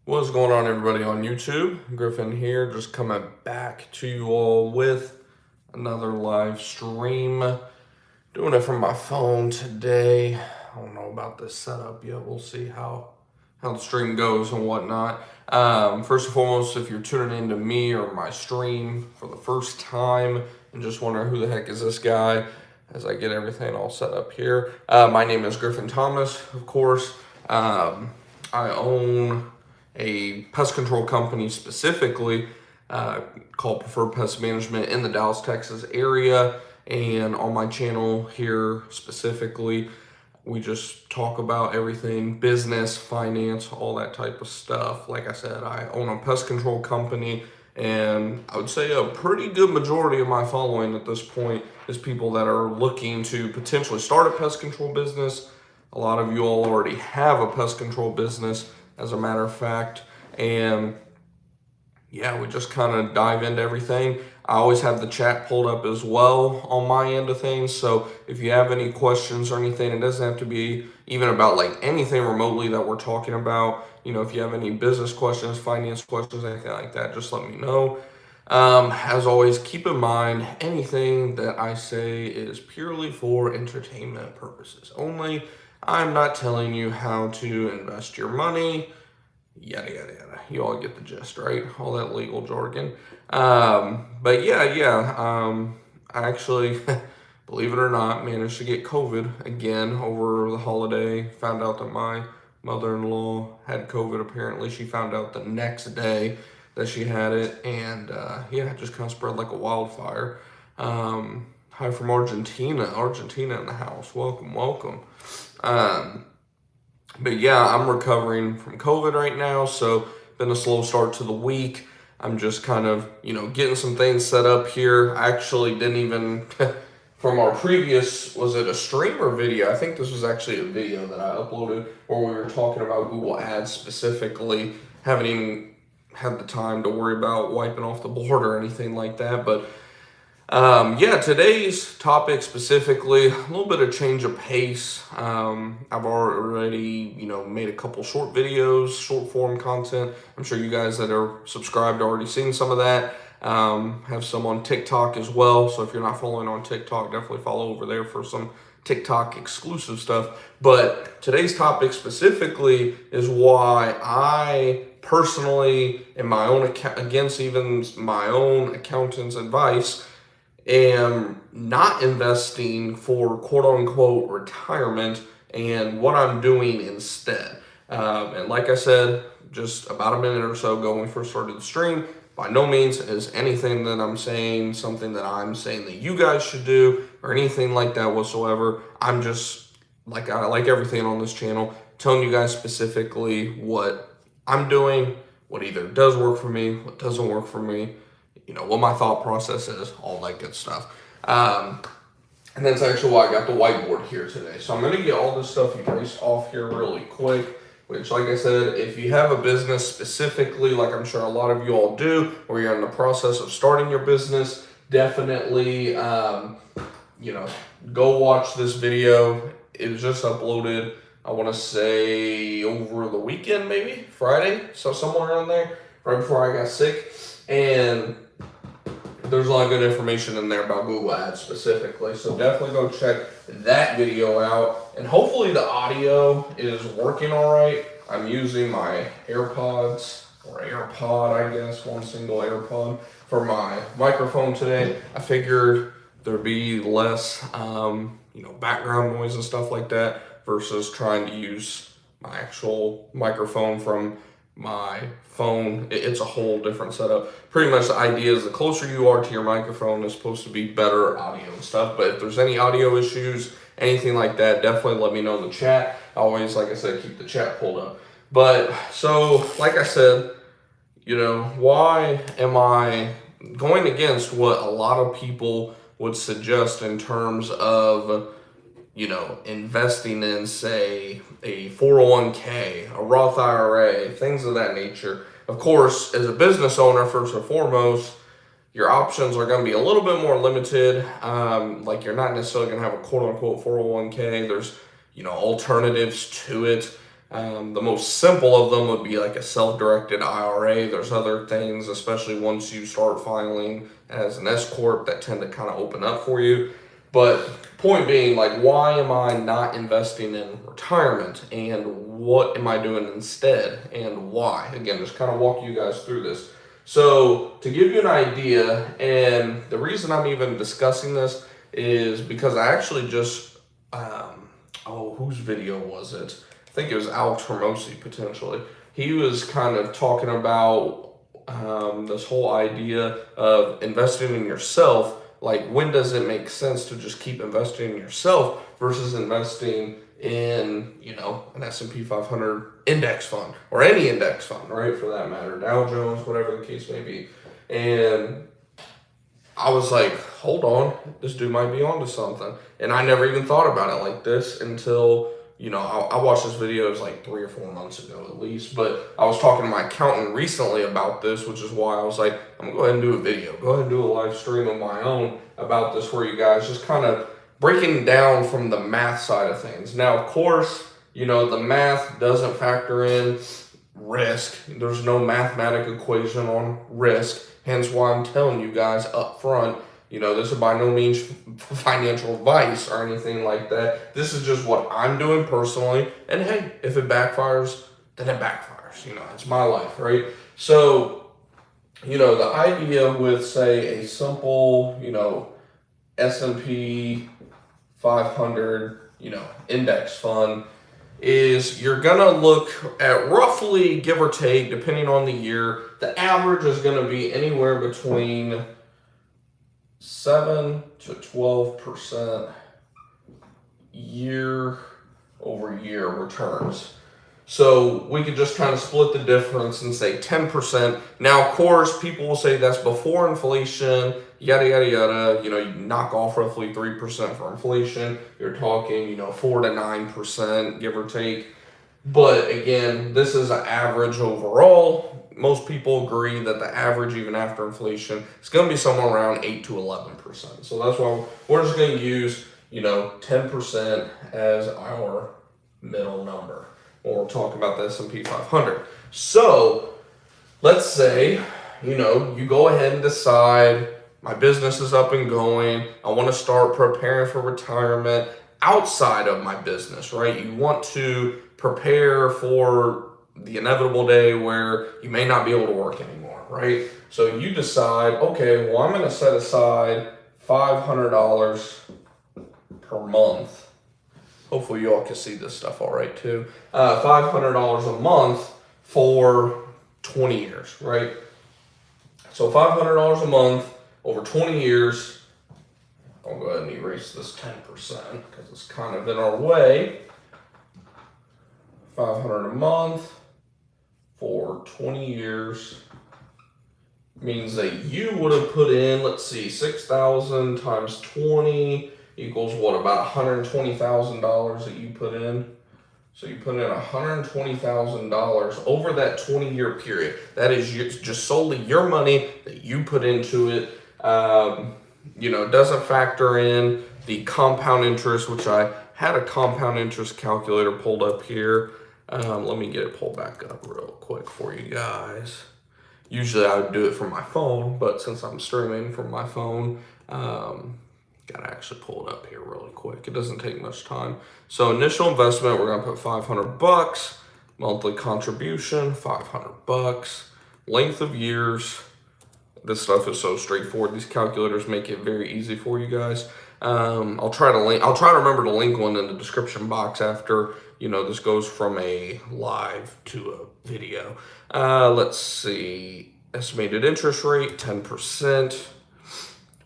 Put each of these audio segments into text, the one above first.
What's going on, everybody on YouTube? Griffin here, just coming back to you all with another live stream. Doing it from my phone today. I don't know about this setup yet. We'll see how the stream goes and whatnot. First and foremost, if you're tuning in to me or my stream for the first time and just wondering who the heck is this guy, as I get everything all set up here, my name is Griffin Thomas, of course. I own a pest control company specifically called Preferred Pest Management in the Dallas, Texas area. And on my channel here specifically, we just talk about everything business, finance, all that type of stuff. Like I said, I own a pest control company, and I would say a pretty good majority of my following at this point is people that are looking to potentially start a pest control business. A lot of you all already have a pest control business, as a matter of fact, and yeah, we just kind of dive into everything. I always have the chat pulled up as well on my end of things, so if you have any questions or anything, it doesn't have to be even about like anything remotely that we're talking about. You know, if you have any business questions, finance questions, anything like that, just let me know. As always, keep in mind, anything that I say is purely for entertainment purposes only. I'm not telling you how to invest your money, yada, yada, yada. You all get the gist, right? All that legal jargon. But I actually, believe it or not, managed to get COVID again over the holiday. Found out that my mother-in-law had COVID, apparently. She found out the next day that she had it, and it just kind of spread like a wildfire. Hi from Argentina in the house. Welcome. But yeah, I'm recovering from COVID right now, so been a slow start to the week. I'm just kind of, getting some things set up here. I actually didn't even, from our previous, was it a stream or video? I think this was actually a video that I uploaded where we were talking about Google Ads specifically. Haven't even had the time to worry about wiping off the board or anything like that, but today's topic specifically, a little bit of change of pace. I've already, made a couple short videos, short form content. I'm sure you guys that are subscribed already seen some of that. Have some on TikTok as well. So if you're not following on TikTok, definitely follow over there for some TikTok exclusive stuff. But today's topic specifically is why I personally, in my own against even my own accountant's advice, am not investing for quote unquote retirement and what I'm doing instead. And like I said, just about a minute or so ago when we first started the stream, by no means is anything that I'm saying something that I'm saying that you guys should do or anything like that whatsoever. I'm just, like everything on this channel, telling you guys specifically what I'm doing, what either does work for me, what doesn't work for me, what my thought process is, all that good stuff. And that's actually why I got the whiteboard here today. So I'm going to get all this stuff erased off here really quick, which, like I said, if you have a business specifically, like I'm sure a lot of you all do, or you're in the process of starting your business, definitely, go watch this video. It was just uploaded, I want to say, over the weekend, maybe Friday, so somewhere around there, right before I got sick. And there's a lot of good information in there about Google Ads specifically. So definitely go check that video out. And hopefully the audio is working all right. I'm using my AirPods, or AirPod, I guess, one single AirPod for my microphone today. I figured there'd be less, background noise and stuff like that versus trying to use my actual microphone from my phone. It's a whole different setup. Pretty much the idea is the closer you are to your microphone is supposed to be better audio and stuff. But if there's any audio issues, anything like that, definitely let me know in the chat. I always, like I said, keep the chat pulled up. But so, like I said, why am I going against what a lot of people would suggest in terms of investing in, say, a 401k, a Roth IRA, things of that nature. Of course, as a business owner, first and foremost, your options are going to be a little bit more limited. Like you're not necessarily going to have a quote unquote 401k. There's, alternatives to it. The most simple of them would be like a self-directed IRA. There's other things, especially once you start filing as an S corp, that tend to kind of open up for you. But point being, like, why am I not investing in retirement, and what am I doing instead, and why? Again, just kind of walk you guys through this. So to give you an idea, and the reason I'm even discussing this is because I actually just, whose video was it? I think it was Alex Hermosi, potentially. He was kind of talking about this whole idea of investing in yourself. Like, when does it make sense to just keep investing in yourself versus investing in, an S&P 500 index fund, or any index fund, right, for that matter, Dow Jones, whatever the case may be. And I was like, hold on, this dude might be onto something. And I never even thought about it like this until, I watched this video, it was like 3 or 4 months ago at least, but I was talking to my accountant recently about this, which is why I was like, I'm gonna go ahead and do a video, go ahead and do a live stream of my own about this for you guys, just kind of breaking down from the math side of things. Now, of course, the math doesn't factor in risk. There's no mathematical equation on risk, hence why I'm telling you guys up front, this is by no means financial advice or anything like that. This is just what I'm doing personally. And hey, if it backfires, then it backfires. It's my life, right? So, the idea with, say, a simple, S&P 500, index fund is you're going to look at roughly, give or take, depending on the year, the average is going to be anywhere between 7 to 12% year over year returns. So we could just kind of split the difference and say 10%. Now, of course, people will say that's before inflation, yada, yada, yada. You knock off roughly 3% for inflation. You're talking, 4 to 9%, give or take. But again, this is an average overall. Most people agree that the average, even after inflation, is going to be somewhere around 8 to 11%. So that's why we're just going to use, 10% as our middle number. Or we'll talk about the S&P 500. So let's say, you go ahead and decide, my business is up and going. I want to start preparing for retirement outside of my business, right? You want to prepare for the inevitable day where you may not be able to work anymore, right? So you decide, okay, well, I'm going to set aside $500 per month. Hopefully you all can see this stuff all right too. $500 a month for 20 years, right? So $500 a month over 20 years. I'll go ahead and erase this 10% because it's kind of in our way. $500 a month for 20 years means that you would have put in, let's see, 6,000 times 20 equals what, about $120,000 that you put in. So you put in $120,000 over that 20-year period. That is just solely your money that you put into it. It doesn't factor in the compound interest, which I had a compound interest calculator pulled up here. Let me get it pulled back up real quick for you guys. Usually I would do it from my phone, but since I'm streaming from my phone, gotta actually pull it up here really quick. It doesn't take much time. So initial investment, we're gonna put $500. Monthly contribution, $500. Length of years. This stuff is so straightforward. These calculators make it very easy for you guys. I'll try to remember to link one in the description box after, this goes from a live to a video. Let's see. Estimated interest rate, 10%.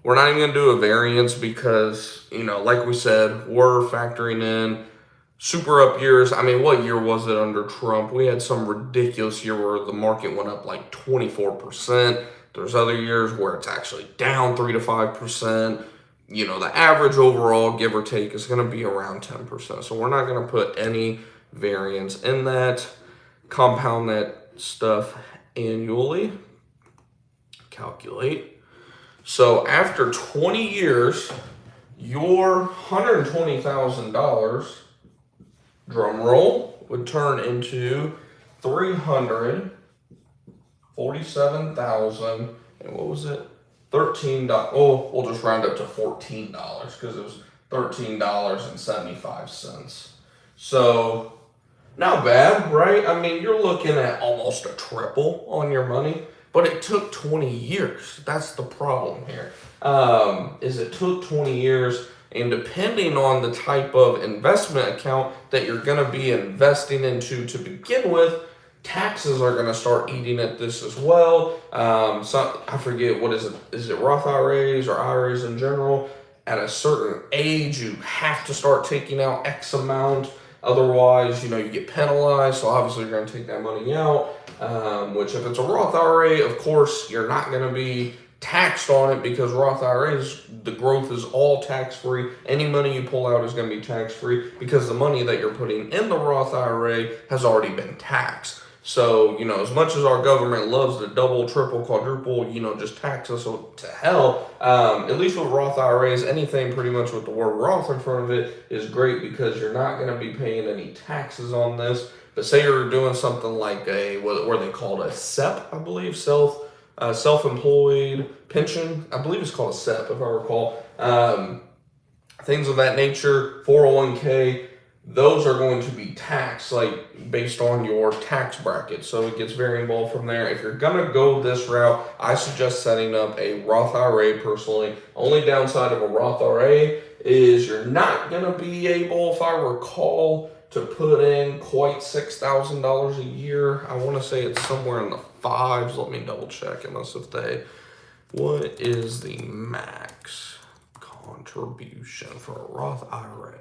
We're not even going to do a variance because, like we said, we're factoring in super up years. I mean, what year was it under Trump? We had some ridiculous year where the market went up like 24%. There's other years where it's actually down 3 to 5%. The average overall, give or take, is going to be around 10%. So we're not going to put any variance in that. Compound that stuff annually. Calculate. So after 20 years, your $120,000, drum roll, would turn into 347,000, and what was it? $13. Oh, we'll just round up to $14 because it was $13.75. So not bad, right? I mean, you're looking at almost a triple on your money, but it took 20 years. That's the problem here. Is it took 20 years, and depending on the type of investment account that you're going to be investing into to begin with, taxes are going to start eating at this as well. So I forget, what is it? Is it Roth IRAs or IRAs in general? At a certain age, you have to start taking out X amount. Otherwise, you get penalized. So obviously, you're going to take that money out. Which, if it's a Roth IRA, of course, you're not going to be taxed on it because Roth IRAs, the growth is all tax-free. Any money you pull out is going to be tax-free because the money that you're putting in the Roth IRA has already been taxed. So, as much as our government loves to double, triple, quadruple, just tax us to hell, at least with Roth IRAs, anything pretty much with the word Roth in front of it is great because you're not going to be paying any taxes on this. But say you're doing something like what they call a SEP, I believe, self-employed pension. I believe it's called a SEP, if I recall. Things of that nature, 401k, those are going to be taxed based on your tax bracket. So it gets very involved from there. If you're going to go this route, I suggest setting up a Roth IRA personally. Only downside of a Roth IRA is you're not going to be able, if I recall, to put in quite $6,000 a year. I want to say it's somewhere in the fives. Let me double check what is the max contribution for a Roth IRA?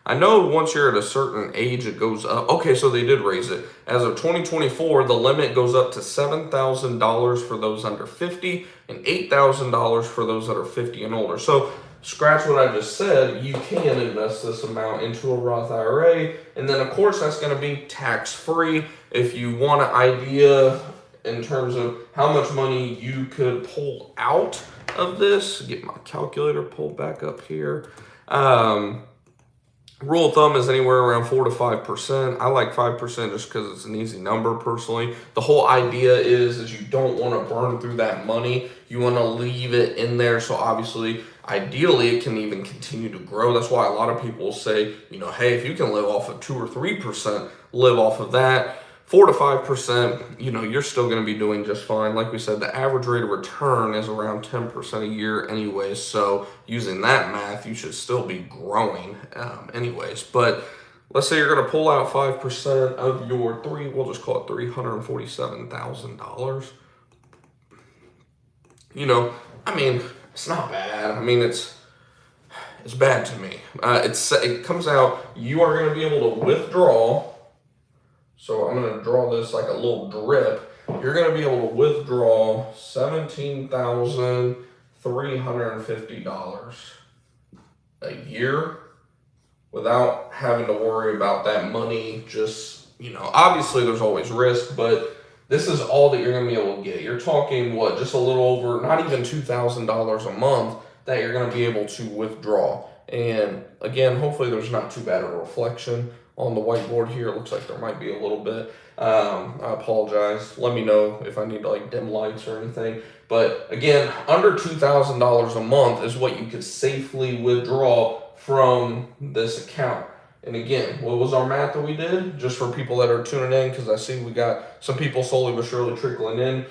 I know once you're at a certain age, it goes up. Okay, so they did raise it. As of 2024, the limit goes up to $7,000 for those under 50 and $8,000 for those that are 50 and older. So scratch what I just said, you can invest this amount into a Roth IRA, and then of course that's going to be tax-free. If you want an idea in terms of how much money you could pull out of this, get my calculator pulled back up here. Rule of thumb is anywhere around 4 to 5%. I like 5% just because it's an easy number personally. The whole idea is you don't want to burn through that money. You want to leave it in there. So obviously, ideally, it can even continue to grow. That's why a lot of people say, hey, if you can live off of 2 or 3%, live off of that. 4 to 5%, you're still going to be doing just fine. Like we said, the average rate of return is around 10% a year anyways. So using that math, you should still be growing anyways. But let's say you're going to pull out 5% of your we'll just call it $347,000. It's not bad. It's bad to me. It comes out, you are going to be able to withdraw. So I'm going to draw this like a little drip. You're going to be able to withdraw $17,350 a year without having to worry about that money. Just, obviously there's always risk, but this is all that you're going to be able to get. You're talking, just a little over, not even $2,000 a month that you're going to be able to withdraw. And again, hopefully there's not too bad of a reflection on the whiteboard here. It looks like there might be a little bit. I apologize. Let me know if I need to dim lights or anything. But again, under $2,000 a month is what you could safely withdraw from this account. And again, what was our math that we did? Just for people that are tuning in, because I see we got some people slowly but surely trickling in.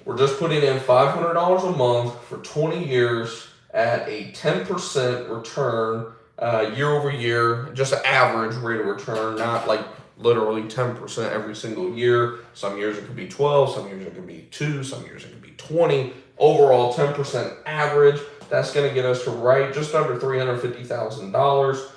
We're just putting in $500 a month for 20 years at a 10% return year over year, just an average rate of return, not literally 10% every single year. Some years it could be 12, some years it could be 2, some years it could be 20. Overall, 10% average. That's going to get us to just under $350,000.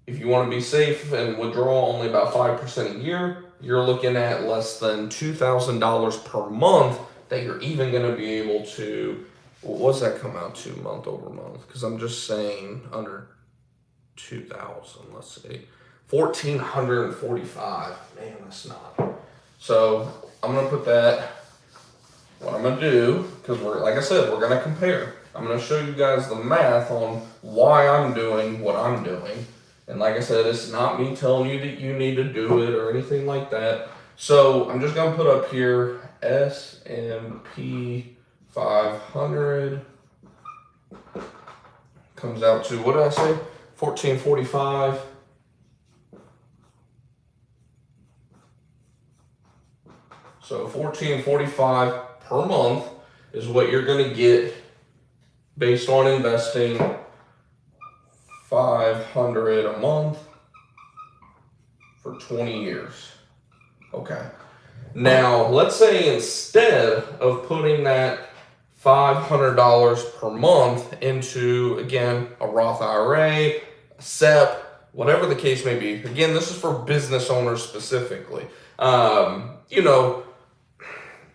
If you want to be safe and withdraw only about 5% a year, you're looking at less than $2,000 per month that you're even going to be able to. What does that come out to month over month? Because I'm just saying under 2,000, let's see, 1,445. Man, that's not. So I'm gonna put that. What I'm gonna do, because like I said, we're gonna compare. I'm gonna show you guys the math on why I'm doing what I'm doing, And like I said, it's not me telling you that you need to do it or anything like that. So I'm just gonna put up here S&P 500 comes out to, what did I say? 1445. So 1445 per month is what you're gonna get based on investing $500 a month for 20 years. Okay. Now, let's say instead of putting that $500 per month into, again, a Roth IRA, a SEP, whatever the case may be. Again, this is for business owners specifically.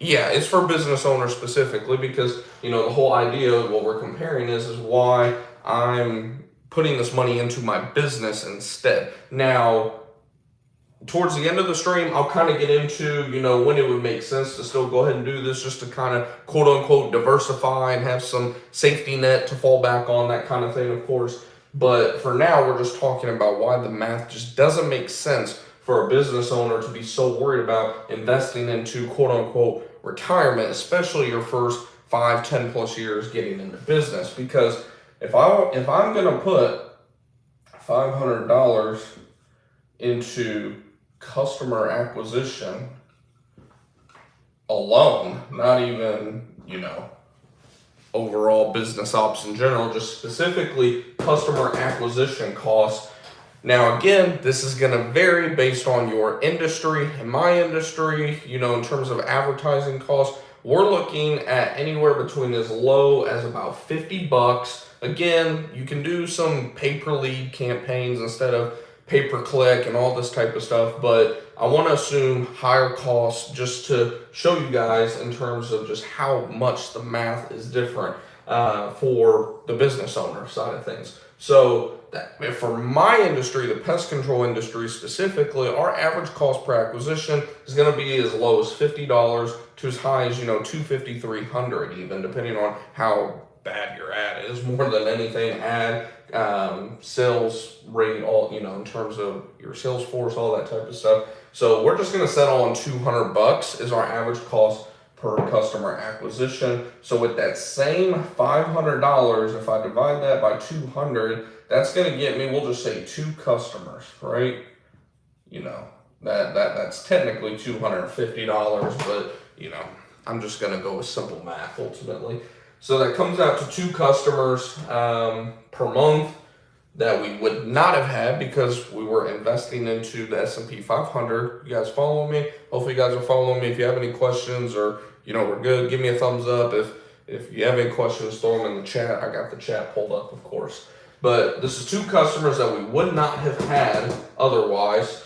Yeah, it's for business owners specifically because, the whole idea of what we're comparing is why I'm putting this money into my business instead. Now, towards the end of the stream, I'll kind of get into, when it would make sense to still go ahead and do this just to kind of quote unquote diversify and have some safety net to fall back on, that kind of thing, of course. But for now, we're just talking about why the math just doesn't make sense for a business owner to be so worried about investing into quote unquote retirement, especially your first 5, 10 plus years getting into business. Because if I'm going to put $500 into customer acquisition alone, not even, overall business ops in general, just specifically customer acquisition costs. Now, again, this is going to vary based on your industry. In my industry, in terms of advertising costs, we're looking at anywhere between as low as about $50. Again, you can do some pay-per-lead campaigns instead of pay-per-click and all this type of stuff, but I want to assume higher costs just to show you guys in terms of just how much the math is different for the business owner side of things. So for my industry, the pest control industry specifically, our average cost per acquisition is going to be as low as $50 to as high as, $250, $300 even, depending on how bad your ad is. More than anything, ad, sales rate, all, in terms of your sales force, all that type of stuff. So we're just going to settle on $200 is our average cost per customer acquisition. So with that same $500, if I divide that by 200, that's going to get me, we'll just say 2 customers, right? That's technically $250, but, I'm just going to go with simple math ultimately. So that comes out to 2 customers per month that we would not have had because we were investing into the S&P 500. You guys follow me? Hopefully you guys are following me. If you have any questions or, we're good, give me a thumbs up. If you have any questions, throw them in the chat. I got the chat pulled up, of course. But this is 2 customers that we would not have had otherwise.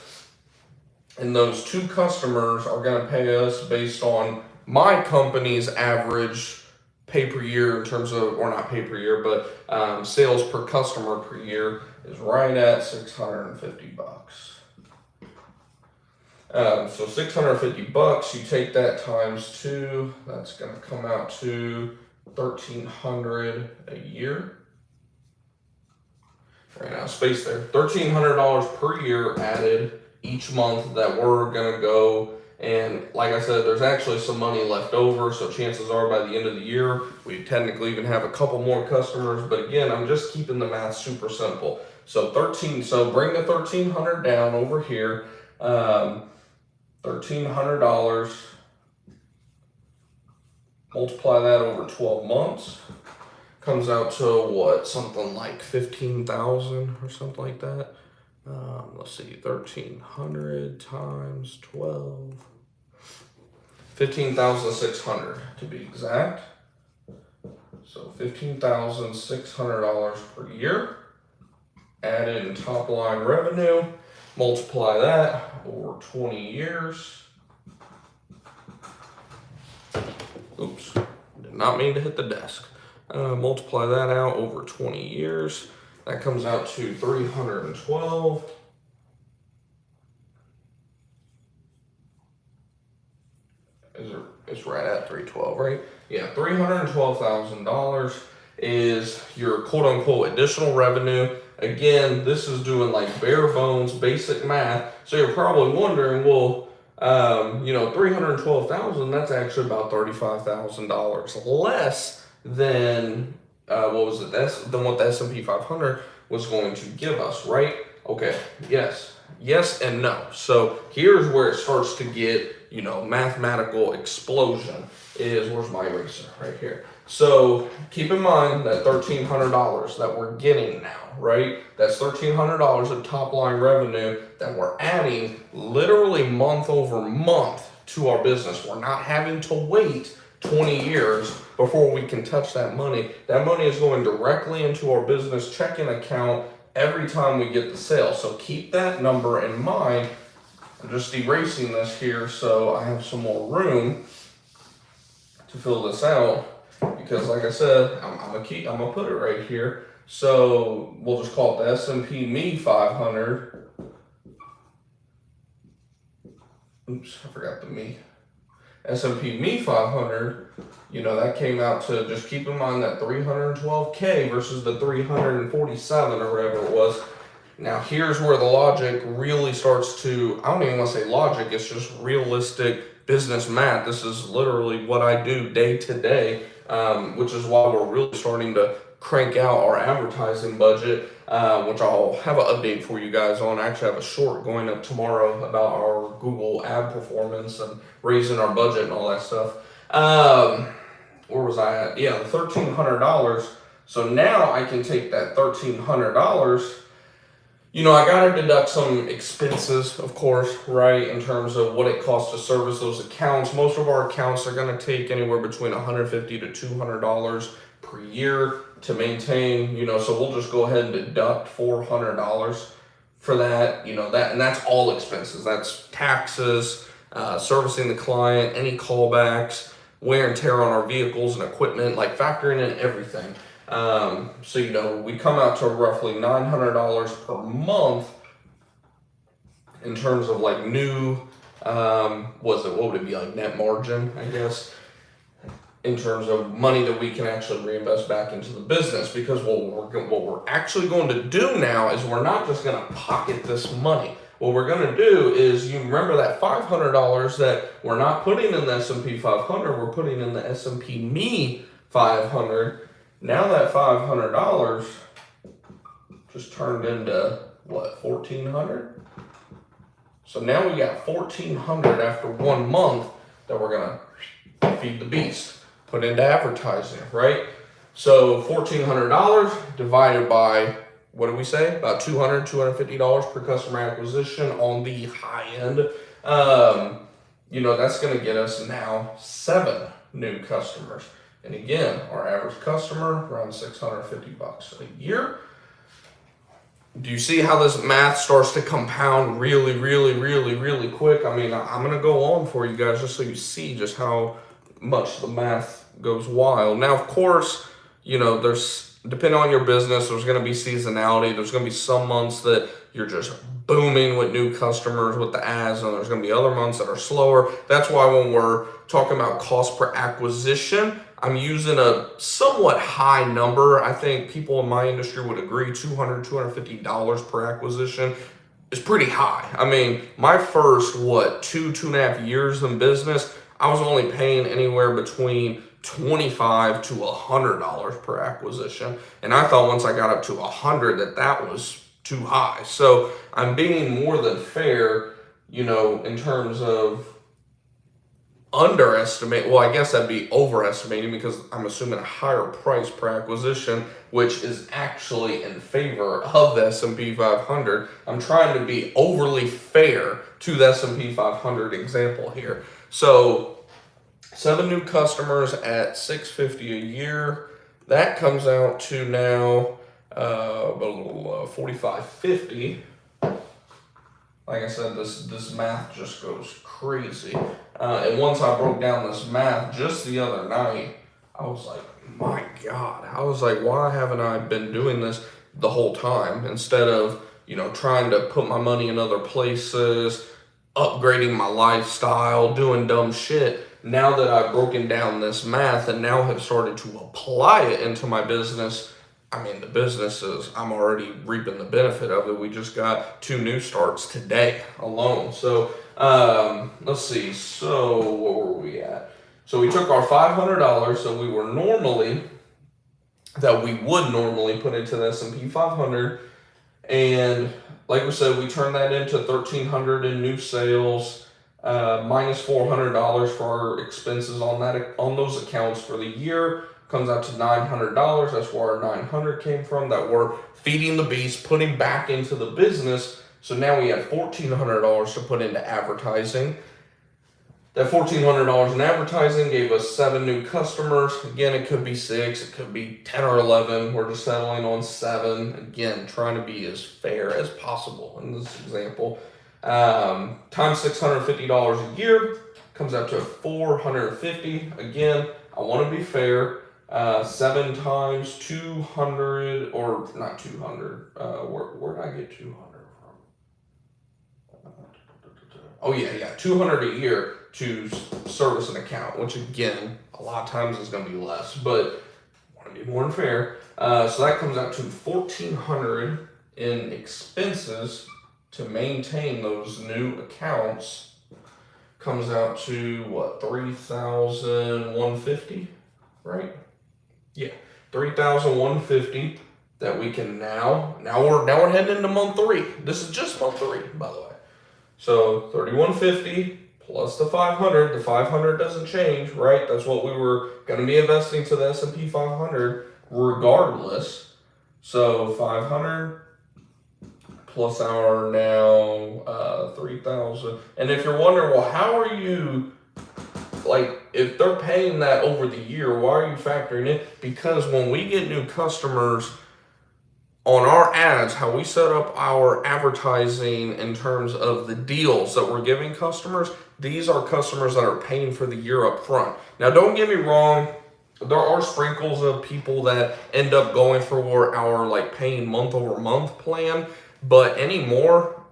And those 2 customers are going to pay us based on my company's average pay per year in terms of, or not pay per year, but sales per customer per year is right at $650. So $650, you take that times 2, that's going to come out to $1,300 a year. Right now, space there. $1,300 per year added each month that we're going to go. And like I said, there's actually some money left over, so chances are by the end of the year, we technically even have a couple more customers. But again, I'm just keeping the math super simple. So bring the $1,300 down over here. $1,300, multiply that over 12 months, comes out to what, something like 15,000 or something like that. Let's see, 1,300 times 12, 15,600 to be exact. So $15,600 per year added in top line revenue. Multiply that over 20 years. Oops, did not mean to hit the desk. Multiply that out over 20 years. That comes out to 312. It's right at 312, right? Yeah, $312,000 is your quote unquote additional revenue again, this is doing like bare bones, basic math. So you're probably wondering, well, 312,000, that's actually about $35,000 less than, what was it? That's than what the S&P 500 was going to give us, right? Okay, yes and no. So here's where it starts to get, mathematical explosion is, where's my eraser? Right here. So keep in mind that $1,300 that we're getting now, right? That's $1,300 of top line revenue that we're adding literally month over month to our business. We're not having to wait 20 years before we can touch that money. That money is going directly into our business checking account every time we get the sale. So keep that number in mind. I'm just erasing this here so I have some more room to fill this out, because like I said, I'm gonna put it right here. So we'll just call it the S&P Me 500. Oops, I forgot the me. S&P Me 500, that came out to, just keep in mind that 312K versus the 347 or whatever it was. Now here's where the logic really starts to, I don't even want to say logic, it's just realistic business math. This is literally what I do day to day, which is why we're really starting to crank out our advertising budget, which I'll have an update for you guys on. I actually have a short going up tomorrow about our Google ad performance and raising our budget and all that stuff. Where was I at? Yeah, the $1,300. So now I can take that $1,300. I got to deduct some expenses, of course, right, in terms of what it costs to service those accounts. Most of our accounts are going to take anywhere between $150 to $200 per year to maintain, so we'll just go ahead and deduct $400 for that, and that's all expenses. That's taxes, servicing the client, any callbacks, wear and tear on our vehicles and equipment, like factoring in everything. So, we come out to roughly $900 per month in terms of like new, what would it be, like net margin, I guess, in terms of money that we can actually reinvest back into the business. Because what we're actually going to do now is we're not just going to pocket this money. What we're going to do is, you remember that $500 that we're not putting in the S&P 500, we're putting in the S&P Me 500. Now that $500 just turned into what, $1,400? So now we got $1,400 after 1 month that we're gonna feed the beast, put into advertising, right? So $1,400 divided by, what did we say? About $250 per customer acquisition on the high end. That's gonna get us now 7 new customers. And again, our average customer around $650 a year. Do you see how this math starts to compound really, really, really, really quick? I mean, I'm going to go on for you guys just so you see just how much the math goes wild. Now, of course, there's, depending on your business, there's going to be seasonality. There's going to be some months that you're just booming with new customers with the ads, and there's going to be other months that are slower. That's why when we're talking about cost per acquisition, I'm using a somewhat high number. I think people in my industry would agree $200, $250 per acquisition is pretty high. I mean, my first, 2.5 years in business, I was only paying anywhere between $25 to $100 per acquisition. And I thought once I got up to 100 that was too high. So I'm being more than fair, in terms of underestimate. Well, I guess that'd be overestimating, because I'm assuming a higher price per acquisition, which is actually in favor of the S&P 500. I'm trying to be overly fair to the S&P 500 example here. So 7 new customers at $650 a year. That comes out to now $4,550. Like I said, this math just goes crazy. And once I broke down this math just the other night, I was like, my God. I was like, why haven't I been doing this the whole time? Instead of, trying to put my money in other places, upgrading my lifestyle, doing dumb shit. Now that I've broken down this math and now have started to apply it into my business, I mean, the business is, I'm already reaping the benefit of it. We just got 2 new starts today alone. So, let's see. So, what were we at? So, we took our $500 that we would normally put into the S&P 500. And like we said, we turned that into 1,300 in new sales, minus $400 for our expenses on those accounts for the year. Comes out to $900. That's where our 900 came from. That we're feeding the beast, putting back into the business. So now we have $1,400 to put into advertising. That $1,400 in advertising gave us 7 new customers. Again, it could be 6, it could be 10 or 11. We're just settling on 7. Again, trying to be as fair as possible in this example. Times $650 a year comes out to $450. Again, I want to be fair. 7 times 200, or not 200. Where did I get 200 from? Oh yeah, 200 a year to service an account, which again, a lot of times is going to be less, but I want to be more than fair. So that comes out to $1,400 in expenses to maintain those new accounts. Comes out to what, $3,150, right? Yeah, $3,150 that we can now we're heading into month 3. This is just month 3, by the way. So $3,150 plus the 500. The 500 doesn't change, right? That's what we were going to be investing to the S&P 500 regardless. So 500 plus our now 3,000. And if you're wondering, well, how are you, like, if they're paying that over the year, why are you factoring it? Because when we get new customers on our ads, how we set up our advertising in terms of the deals that we're giving customers, these are customers that are paying for the year up front. Now, don't get me wrong, there are sprinkles of people that end up going for our like paying month over month plan, but anymore,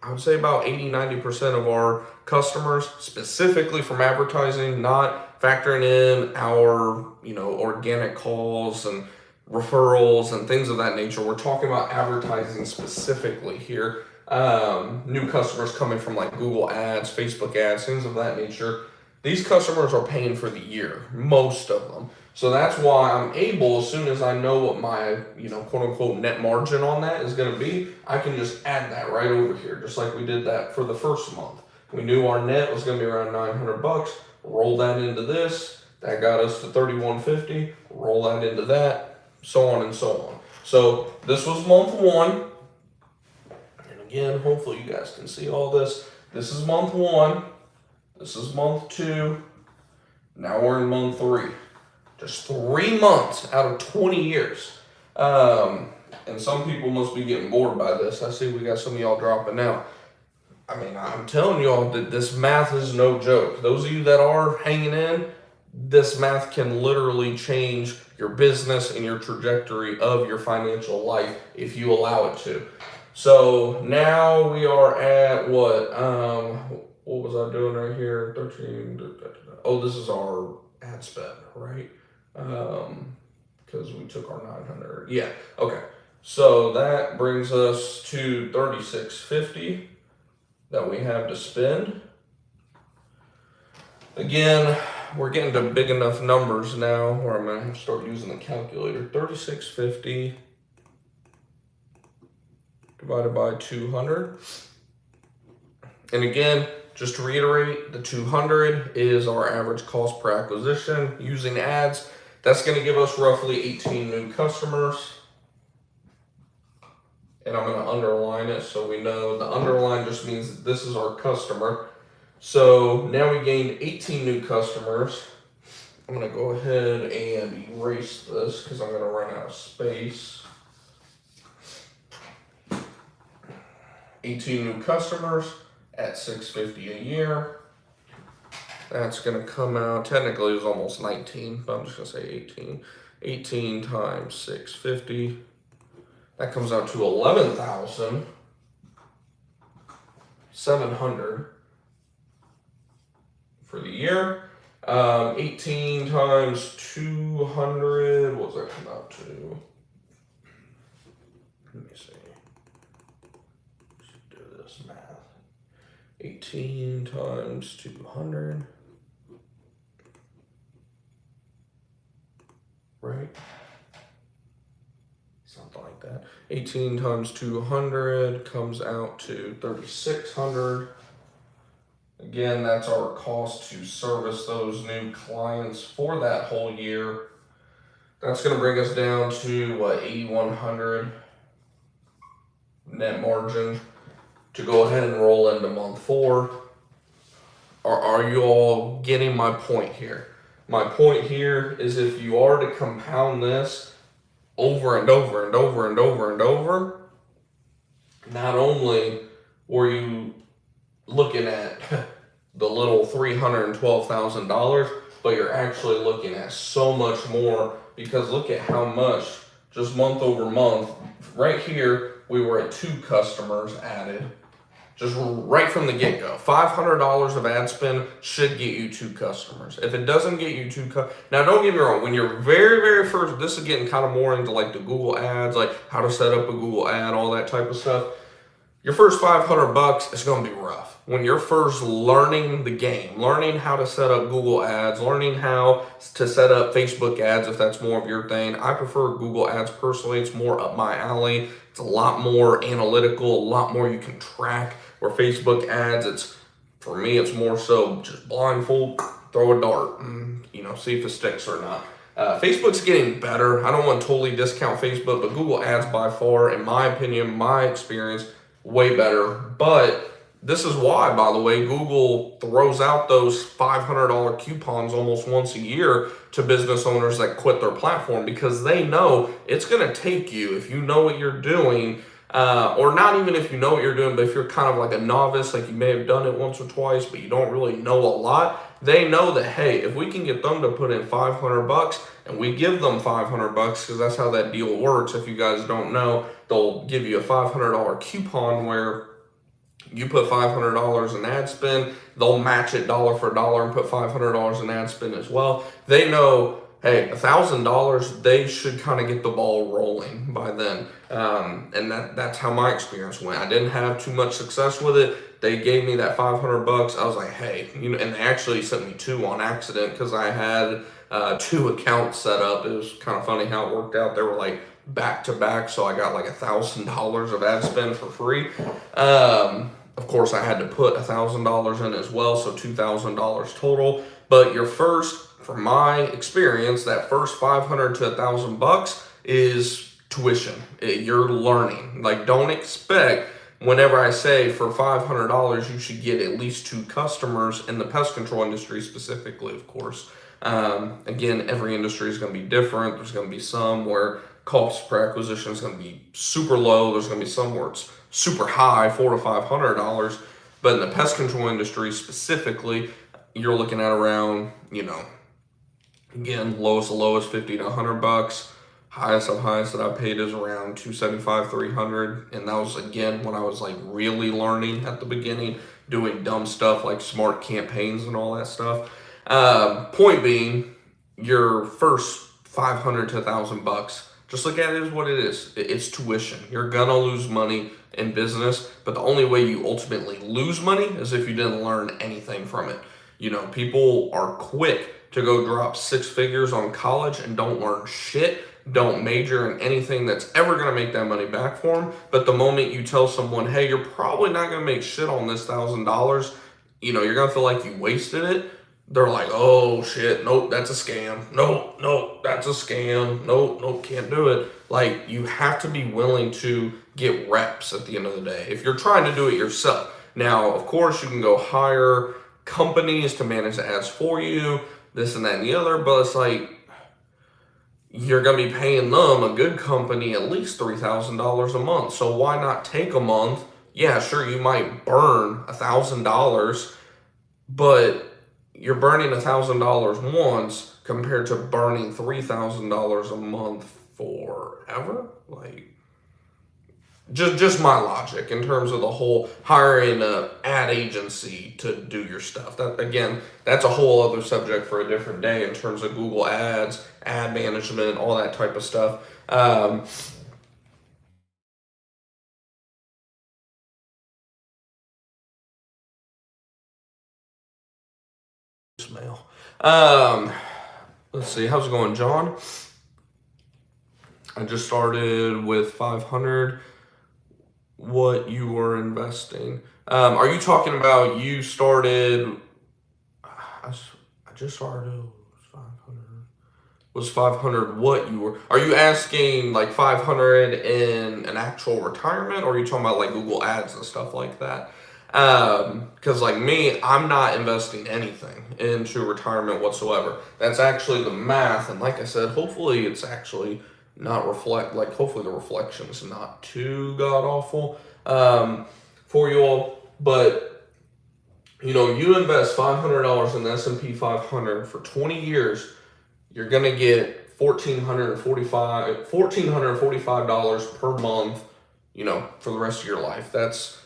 I would say about 80-90% of our customers, specifically from advertising, not factoring in our, organic calls and referrals and things of that nature. We're talking about advertising specifically here. New customers coming from like Google ads, Facebook ads, things of that nature. These customers are paying for the year, most of them. So that's why I'm able, as soon as I know what my, quote unquote net margin on that is going to be, I can just add that right over here, just like we did that for the first month. We knew our net was going to be around $900. Roll that into this. That got us to $3,150. Roll that into that, so on and so on. So this was month 1. And again, hopefully you guys can see all this. This is month 1. This is month 2. Now we're in month 3. Just 3 months out of 20 years. And some people must be getting bored by this. I see we got some of y'all dropping out. I mean, I'm telling y'all that this math is no joke. Those of you that are hanging in, this math can literally change your business and your trajectory of your financial life if you allow it to. So now we are at what? What was I doing right here? 13. Oh, this is our ad spend, right? Because we took our 900. Yeah. Okay. So that brings us to $3,650 that we have to spend. Again, we're getting to big enough numbers now where I'm going to start using the calculator. $3,650 divided by 200. And again, just to reiterate, the 200 is our average cost per acquisition using ads. That's going to give us roughly 18 new customers. And I'm going to underline it so we know. The underline just means that this is our customer. So now we gained 18 new customers. I'm going to go ahead and erase this because I'm going to run out of space. 18 new customers at $650 a year. That's going to come out, technically it was almost 19, but I'm just going to say 18. 18 times 650. That comes out to $11,700 for the year. 18 times 200, what does that come out to? 18 times 200, right? Something like that. 18 times 200 comes out to 3,600. Again, that's our cost to service those new clients for that whole year. That's going to bring us down to what, 8,100 net margin to go ahead and roll into month 4. Are you all getting my point here? My point here is if you are to compound this over and over and over and over and over, not only were you looking at the little $312,000, but you're actually looking at so much more, because look at how much just month over month. Right here, we were at 2 customers added. Just right from the get-go, $500 of ad spend should get you 2 customers. If it doesn't get you 2 now don't get me wrong, when you're very first, this is getting kind of more into like the Google ads, like how to set up a Google ad, all that type of stuff. Your first $500 is going to be rough. When you're first learning the game, learning how to set up Google ads, learning how to set up Facebook ads, if that's more of your thing. I prefer Google ads personally. It's more up my alley. It's a lot more analytical, a lot more you can track. Where Facebook ads, for me, it's more so just blindfold, throw a dart, and, see if it sticks or not. Facebook's getting better. I don't want to totally discount Facebook, but Google ads by far, in my opinion, my experience, way better. But this is why, by the way, Google throws out those $500 coupons almost once a year to business owners that quit their platform, because they know it's going to take you, if you know what you're doing, or not even if you know what you're doing, but if you're kind of like a novice, like you may have done it once or twice, but you don't really know a lot, they know that, hey, if we can get them to put in $500 and we give them $500, because that's how that deal works. If you guys don't know, they'll give you a $500 coupon where you put $500 in ad spend, they'll match it dollar for dollar and put $500 in ad spend as well. They know, hey, $1,000, they should kind of get the ball rolling by then. And that's how my experience went. I didn't have too much success with it. They gave me that $500. I was like, hey, and they actually sent me 2 on accident, because I had 2 accounts set up. It was kind of funny how it worked out. They were like back to back, so I got like $1,000 of ad spend for free. Of course, I had to put $1,000 in as well, so $2,000 total. But your first, from my experience, that first $500 to $1,000 is tuition. You're learning. Like, don't expect, whenever I say for $500 you should get at least 2 customers in the pest control industry specifically, of course. Again, every industry is going to be different. There's going to be some where cost per acquisition is going to be super low. There's going to be some where it's super high, $400 to $500. But in the pest control industry specifically, you're looking at around, again, lowest of lowest, $50 to $100. Highest of highest that I paid is around $275, $300. And that was, again, when I was like really learning at the beginning, doing dumb stuff like smart campaigns and all that stuff. Point being, your first $500 to $1,000, just look at it as what it is. It's tuition. You're gonna lose money in business, but the only way you ultimately lose money is if you didn't learn anything from it. People are quick to go drop 6 figures on college and don't learn shit, don't major in anything that's ever gonna make that money back for them. But the moment you tell someone, hey, you're probably not gonna make shit on this $1,000, you're gonna feel like you wasted it. They're like, oh shit, nope, that's a scam. Nope, that's a scam. Nope, can't do it. Like, you have to be willing to get reps at the end of the day if you're trying to do it yourself. Now, of course, you can go hire companies to manage the ads for you, this and that and the other, but it's like, you're going to be paying them, a good company, at least $3,000 a month. So why not take a month? Yeah, sure, you might burn $1,000, but you're burning $1,000 once compared to burning $3,000 a month forever. Like, just my logic in terms of the whole hiring an ad agency to do your stuff. That, again, that's a whole other subject for a different day in terms of Google ads, ad management, all that type of stuff. voicemail. Let's see, how's it going, John? I just started with 500. What you were investing? Are you talking about you started? I just started. Was 500 what you were? Are you asking like 500 in an actual retirement, or are you talking about like Google Ads and stuff like that? Because like me, I'm not investing anything into retirement whatsoever. That's actually the math, and like I said, hopefully it's actually not hopefully the reflection's not too god awful for you all. But you invest $500 in the S&P 500 for 20 years, you're gonna get $1,445 per month, for the rest of your life. That's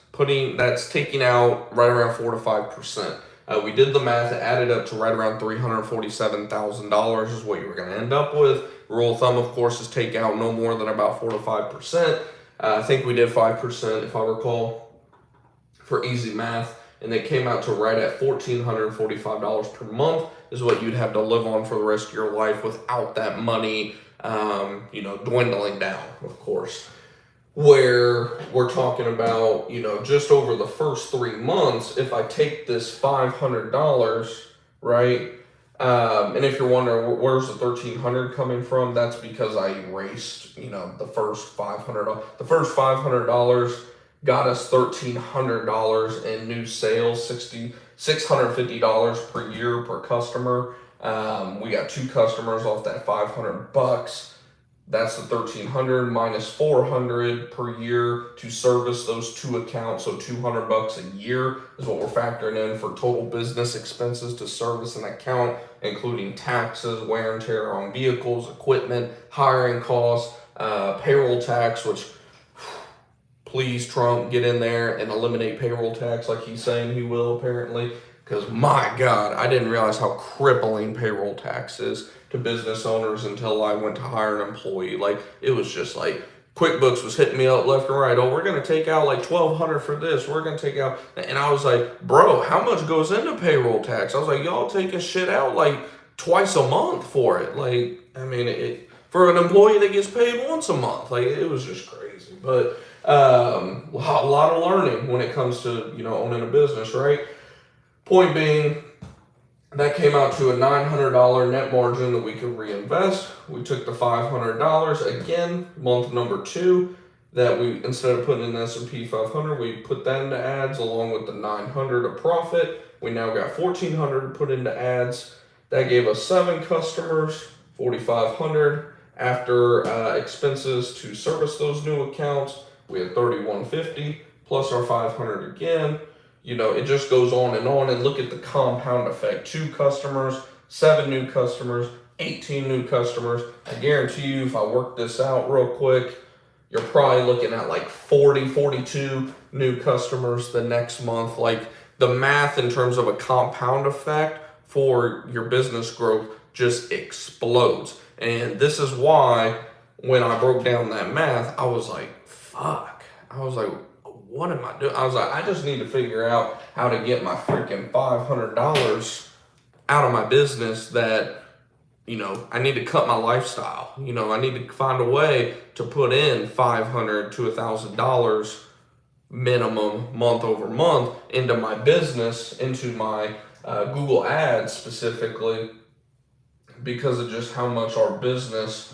taking out right around 4 to 5%. We did the math; it added up to right around $347,000 is what you were gonna end up with. Rule of thumb, of course, is take out no more than about 4 to 5%. I think we did 5%, if I recall, for easy math. And they came out to right at $1,445 per month is what you'd have to live on for the rest of your life without that money, dwindling down, of course. Where we're talking about, just over the first 3 months, if I take this $500, right? And if you're wondering where's the $1,300 coming from, that's because I erased, the first $500. The first $500 got us $1,300 in new sales, $650 per year per customer. We got 2 customers off that $500. That's the $1,300 minus $400 per year to service those 2 accounts. So $200 a year is what we're factoring in for total business expenses to service an account, including taxes, wear and tear on vehicles, equipment, hiring costs, payroll tax, which please, Trump, get in there and eliminate payroll tax like he's saying he will, apparently. Because, my God, I didn't realize how crippling payroll tax is to business owners until I went to hire an employee. Like, it was just like QuickBooks was hitting me up left and right. Oh, we're going to take out like $1,200 for this. We're going to take out. And I was like, bro, how much goes into payroll tax? I was like, y'all taking shit out like twice a month for it. Like, I mean, for an employee that gets paid once a month. Like, it was just crazy. But a lot of learning when it comes to, owning a business, right? Point being, that came out to a $900 net margin that we could reinvest. We took the $500 again, month number 2, that we, instead of putting in the S&P 500, we put that into ads along with the $900 of profit. We now got $1,400 to put into ads. That gave us 7 customers, $4,500. After expenses to service those new accounts, we had $3,150 plus our $500 again. It just goes on, and look at the compound effect. 2 customers, 7 new customers, 18 new customers. I guarantee you, if I work this out real quick, you're probably looking at like 42 new customers the next month. Like, the math in terms of a compound effect for your business growth just explodes. And this is why when I broke down that math, I was like, fuck. I was like, what am I doing? I was like, I just need to figure out how to get my freaking $500 out of my business that, I need to cut my lifestyle. I need to find a way to put in $500 to $1,000 minimum month over month into my business, into my Google Ads specifically, because of just how much our business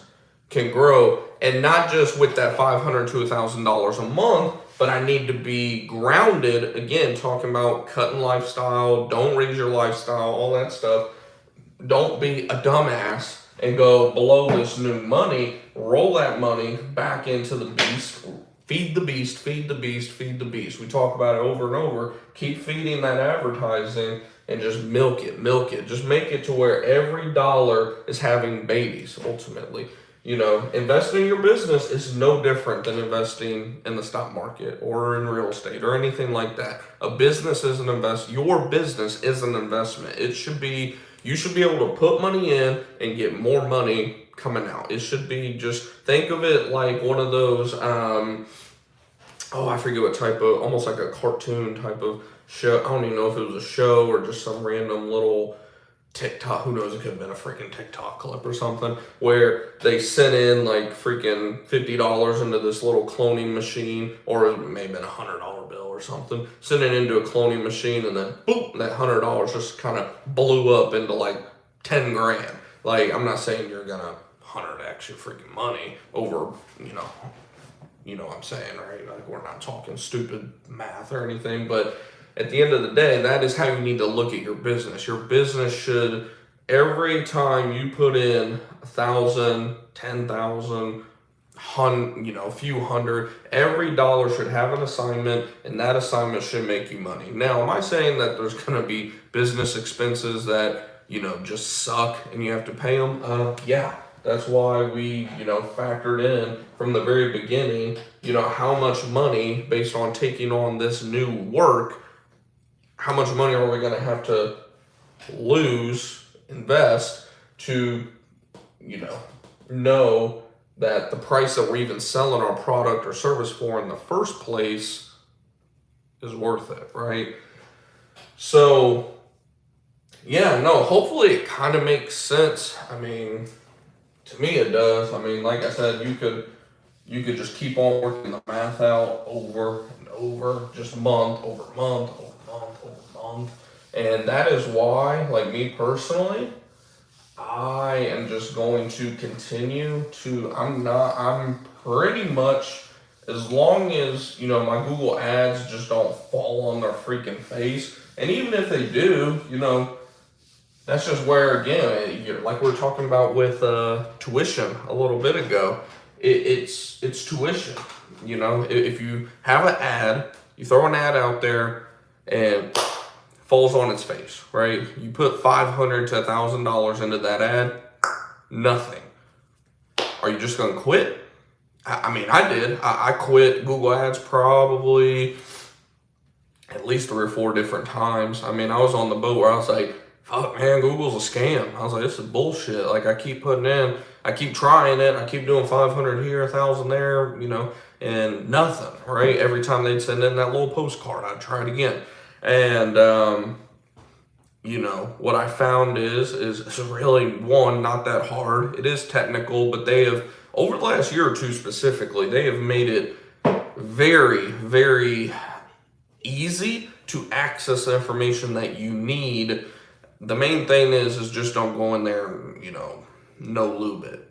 can grow. And not just with that $500 to $1,000 a month, but I need to be grounded, again, talking about cutting lifestyle, don't raise your lifestyle, all that stuff. Don't be a dumbass and go below this new money, roll that money back into the beast, feed the beast, feed the beast, feed the beast. We talk about it over and over. Keep feeding that advertising and just milk it. Just make it to where every dollar is having babies, ultimately. Investing in your business is no different than investing in the stock market or in real estate or anything like that. A business is an investment. Your business is an investment. You should be able to put money in and get more money coming out. It should be just, think of it like one of those, I forget what type of, almost like a cartoon type of show. I don't even know if it was a show or just some random little TikTok, who knows, it could have been a freaking TikTok clip or something, where they sent in like freaking $50 into this little cloning machine, or it may have been $100 bill or something, sent it into a cloning machine, and then boom, that $100 just kind of blew up into like 10 grand. Like, I'm not saying you're gonna 100x your freaking money over, you know what I'm saying, right? Like, we're not talking stupid math or anything, but at the end of the day, that is how you need to look at your business. Your business should, every time you put in 1,000, 10,000, a few hundred, every dollar should have an assignment, and that assignment should make you money. Now, am I saying that there's going to be business expenses that, just suck and you have to pay them? Yeah. That's why we, factored in from the very beginning, how much money, based on taking on this new work, how much money are we going to have to invest to, know that the price that we're even selling our product or service for in the first place is worth it, right? So, yeah, no, hopefully it kind of makes sense. I mean, to me it does. I mean, like I said, you could just keep on working the math out over and over, just month over month over month over month. And that is why, like me personally, I am just going to continue to, I'm pretty much, as long as, my Google ads just don't fall on their freaking face. And even if they do, that's just where, again, like we were talking about with tuition a little bit ago, it's tuition. If you have an ad, you throw an ad out there and falls on its face, right? You put $500 to $1,000 into that ad, nothing. Are you just gonna quit? I mean, I did. I quit Google Ads probably at least 3 or 4 different times. I mean, I was on the boat where I was like, fuck, man, Google's a scam. I was like, this is bullshit. Like, I keep putting in, I keep trying it, I keep doing 500 here, 1,000 there, and nothing, right? Every time they'd send in that little postcard, I'd try it again. And, what I found is really, one, not that hard. It is technical, but they have, over the last year or two specifically, they have made it very, very easy to access the information that you need. The main thing is just don't go in there, no lube it,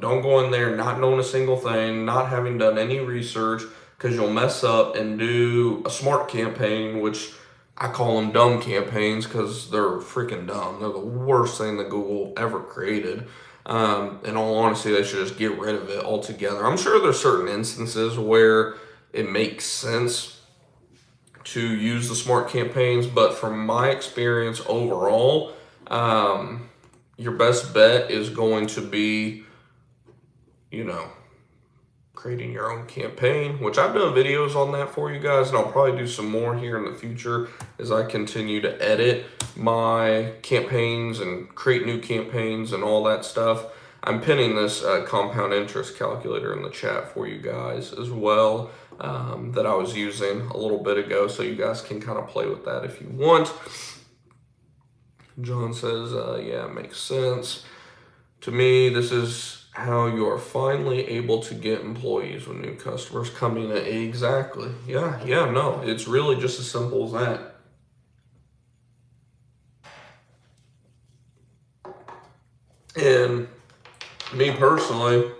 don't go in there not knowing a single thing, not having done any research, because you'll mess up and do a smart campaign, which I call them dumb campaigns because they're freaking dumb. They're the worst thing that Google ever created. In all honesty, they should just get rid of it altogether. I'm sure there's certain instances where it makes sense to use the smart campaigns, but from my experience overall, your best bet is going to be, creating your own campaign, which I've done videos on that for you guys, and I'll probably do some more here in the future as I continue to edit my campaigns and create new campaigns and all that stuff. I'm pinning this compound interest calculator in the chat for you guys as well, that I was using a little bit ago, so you guys can kind of play with that if you want. John says, yeah, it makes sense. To me, this is how you are finally able to get employees when new customers come in. Exactly. Yeah, no, it's really just as simple as that. And me personally,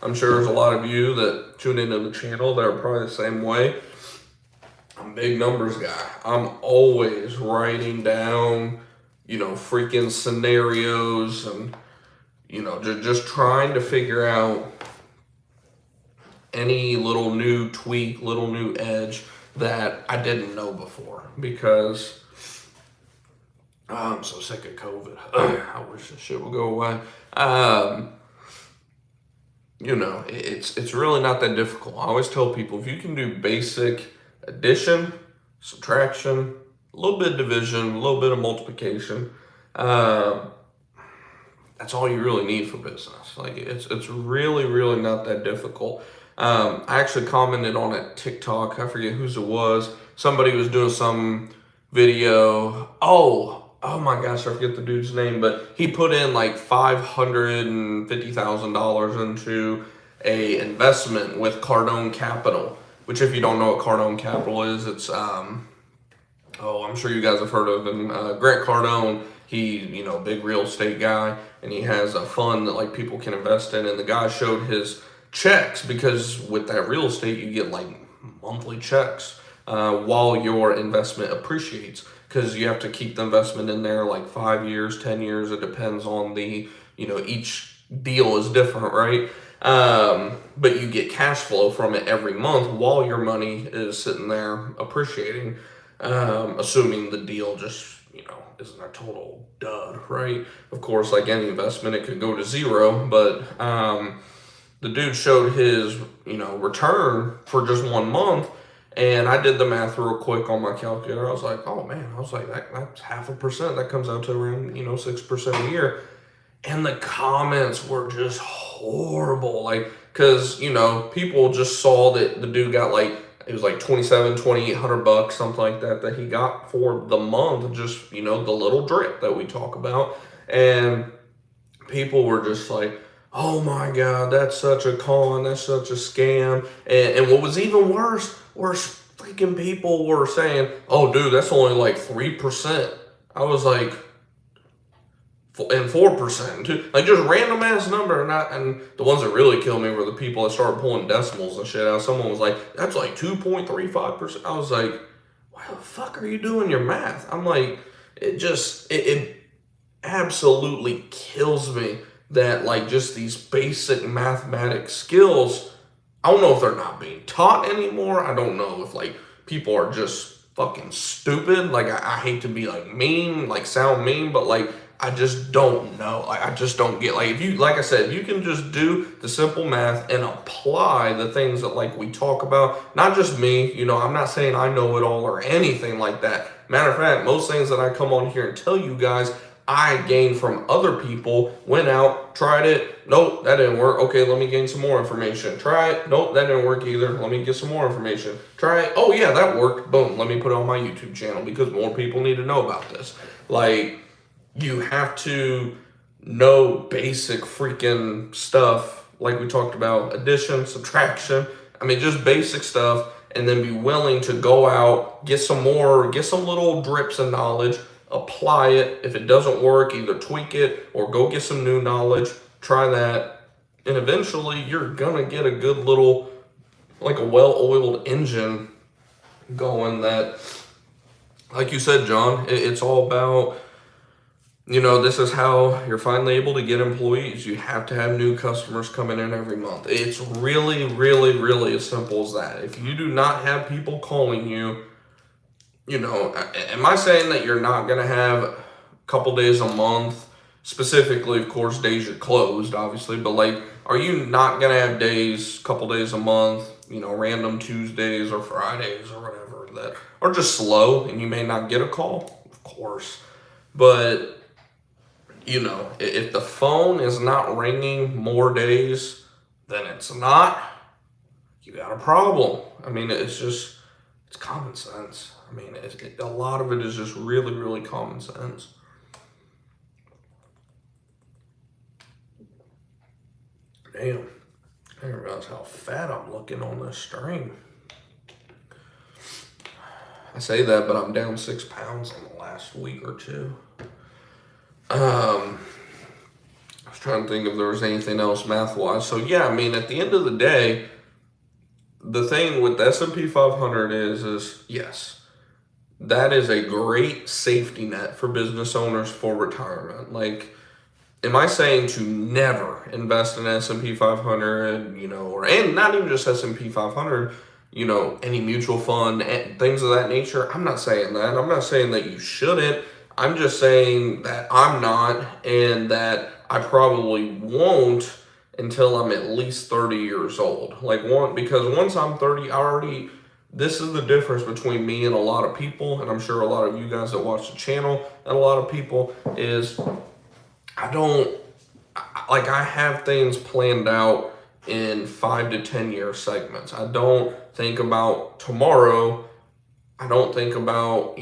I'm sure there's a lot of you that tune into the channel that are probably the same way. I'm a big numbers guy. I'm always writing down, freaking scenarios and, just trying to figure out any little new tweak, little new edge that I didn't know before, because I'm so sick of COVID. I wish this shit would go away. It's really not that difficult. I always tell people, if you can do basic addition, subtraction, a little bit of division, a little bit of multiplication, that's all you really need for business. Like, it's really, really not that difficult. I actually commented on a TikTok, I forget whose it was. Somebody was doing some video. Oh, oh my gosh, I forget the dude's name, but he put in like $550,000 into a investment with Cardone Capital, which if you don't know what Cardone Capital is, it's, I'm sure you guys have heard of him. Grant Cardone, he, big real estate guy, and he has a fund that like people can invest in, and the guy showed his checks because with that real estate, you get like monthly checks while your investment appreciates, because you have to keep the investment in there like 5 years, 10 years. It depends on the, each deal is different, right? But you get cash flow from it every month while your money is sitting there appreciating, assuming the deal just, isn't a total dud, right? Of course, like any investment, it could go to zero, but the dude showed his, return for just 1 month. And I did the math real quick on my calculator. I was like, oh man, that's 0.5%. That comes out to around, 6% a year. And the comments were just horrible. Like, cause, people just saw that the dude got it was like $2,800, something like that he got for the month, just, the little drip that we talk about. And people were just like, oh my God, that's such a con, that's such a scam. And what was even worse, freaking people were saying, oh dude, that's only like 3%. I was like, and 4% too. Like just random ass number. And the ones that really killed me were the people that started pulling decimals and shit out. Someone was like, that's like 2.35%. I was like, why the fuck are you doing your math? I'm like, it absolutely kills me that like just these basic mathematics skills, I don't know if they're not being taught anymore. I don't know if like people are just fucking stupid. Like I hate to be like mean, like sound mean, but like I just don't know. Like I just don't get, like if you, like I said, if you can just do the simple math and apply the things that like we talk about, not just me, I'm not saying I know it all or anything like that. Matter of fact, most things that I come on here and tell you guys, I gained from other people, went out, tried it. Nope, that didn't work. Okay, let me gain some more information. Try it. Nope, that didn't work either. Let me get some more information. Try it. Oh yeah, that worked. Boom, let me put it on my YouTube channel because more people need to know about this. Like, you have to know basic freaking stuff. Like we talked about, addition, subtraction. I mean, just basic stuff, and then be willing to go out, get some little drips of knowledge, apply it. If it doesn't work, either tweak it or go get some new knowledge, try that. And eventually you're gonna get a good little, like a well-oiled engine going that, like you said, John, it's all about, this is how you're finally able to get employees. You have to have new customers coming in every month. It's really, really, really as simple as that. If you do not have people calling you, am I saying that you're not going to have a couple days a month, specifically, of course, days you're closed, obviously, but like, are you not going to have days, couple days a month, random Tuesdays or Fridays or whatever that are just slow and you may not get a call? Of course. But, if the phone is not ringing more days than it's not, you got a problem. I mean, it's common sense. I mean, a lot of it is just really, really common sense. Damn, I didn't realize how fat I'm looking on this stream. I say that, but I'm down 6 pounds in the last week or two. I was trying to think if there was anything else math-wise. So yeah, I mean, at the end of the day, the thing with the S&P 500 is yes, that is a great safety net for business owners for retirement. Like, am I saying to never invest in S&P 500, and not even just S&P 500, any mutual fund, things of that nature? I'm not saying that. I'm not saying that you shouldn't. I'm just saying that I'm not, and that I probably won't until I'm at least 30 years old. Because once I'm 30, this is the difference between me and a lot of people, and I'm sure a lot of you guys that watch the channel, and a lot of people, is I have things planned out in 5 to 10 year segments. I don't think about tomorrow. I don't think about,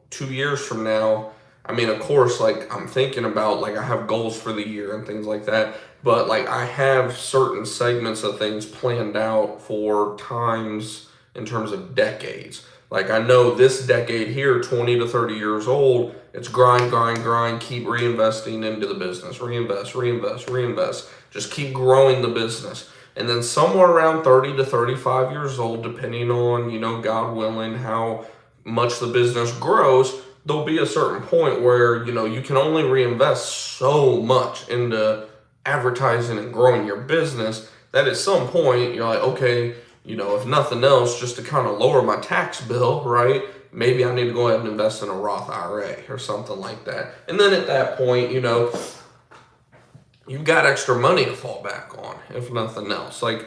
2 years from now. I mean, of course, like I'm thinking about, like I have goals for the year and things like that, but like I have certain segments of things planned out for times in terms of decades. Like I know this decade here, 20 to 30 years old, it's grind, grind, grind, keep reinvesting into the business, reinvest, reinvest, reinvest, just keep growing the business. And then somewhere around 30 to 35 years old, depending on, God willing, how much the business grows, there'll be a certain point where, you can only reinvest so much into advertising and growing your business that at some point you're like, okay, if nothing else, just to kind of lower my tax bill, right? Maybe I need to go ahead and invest in a Roth IRA or something like that. And then at that point, you've got extra money to fall back on, if nothing else. Like,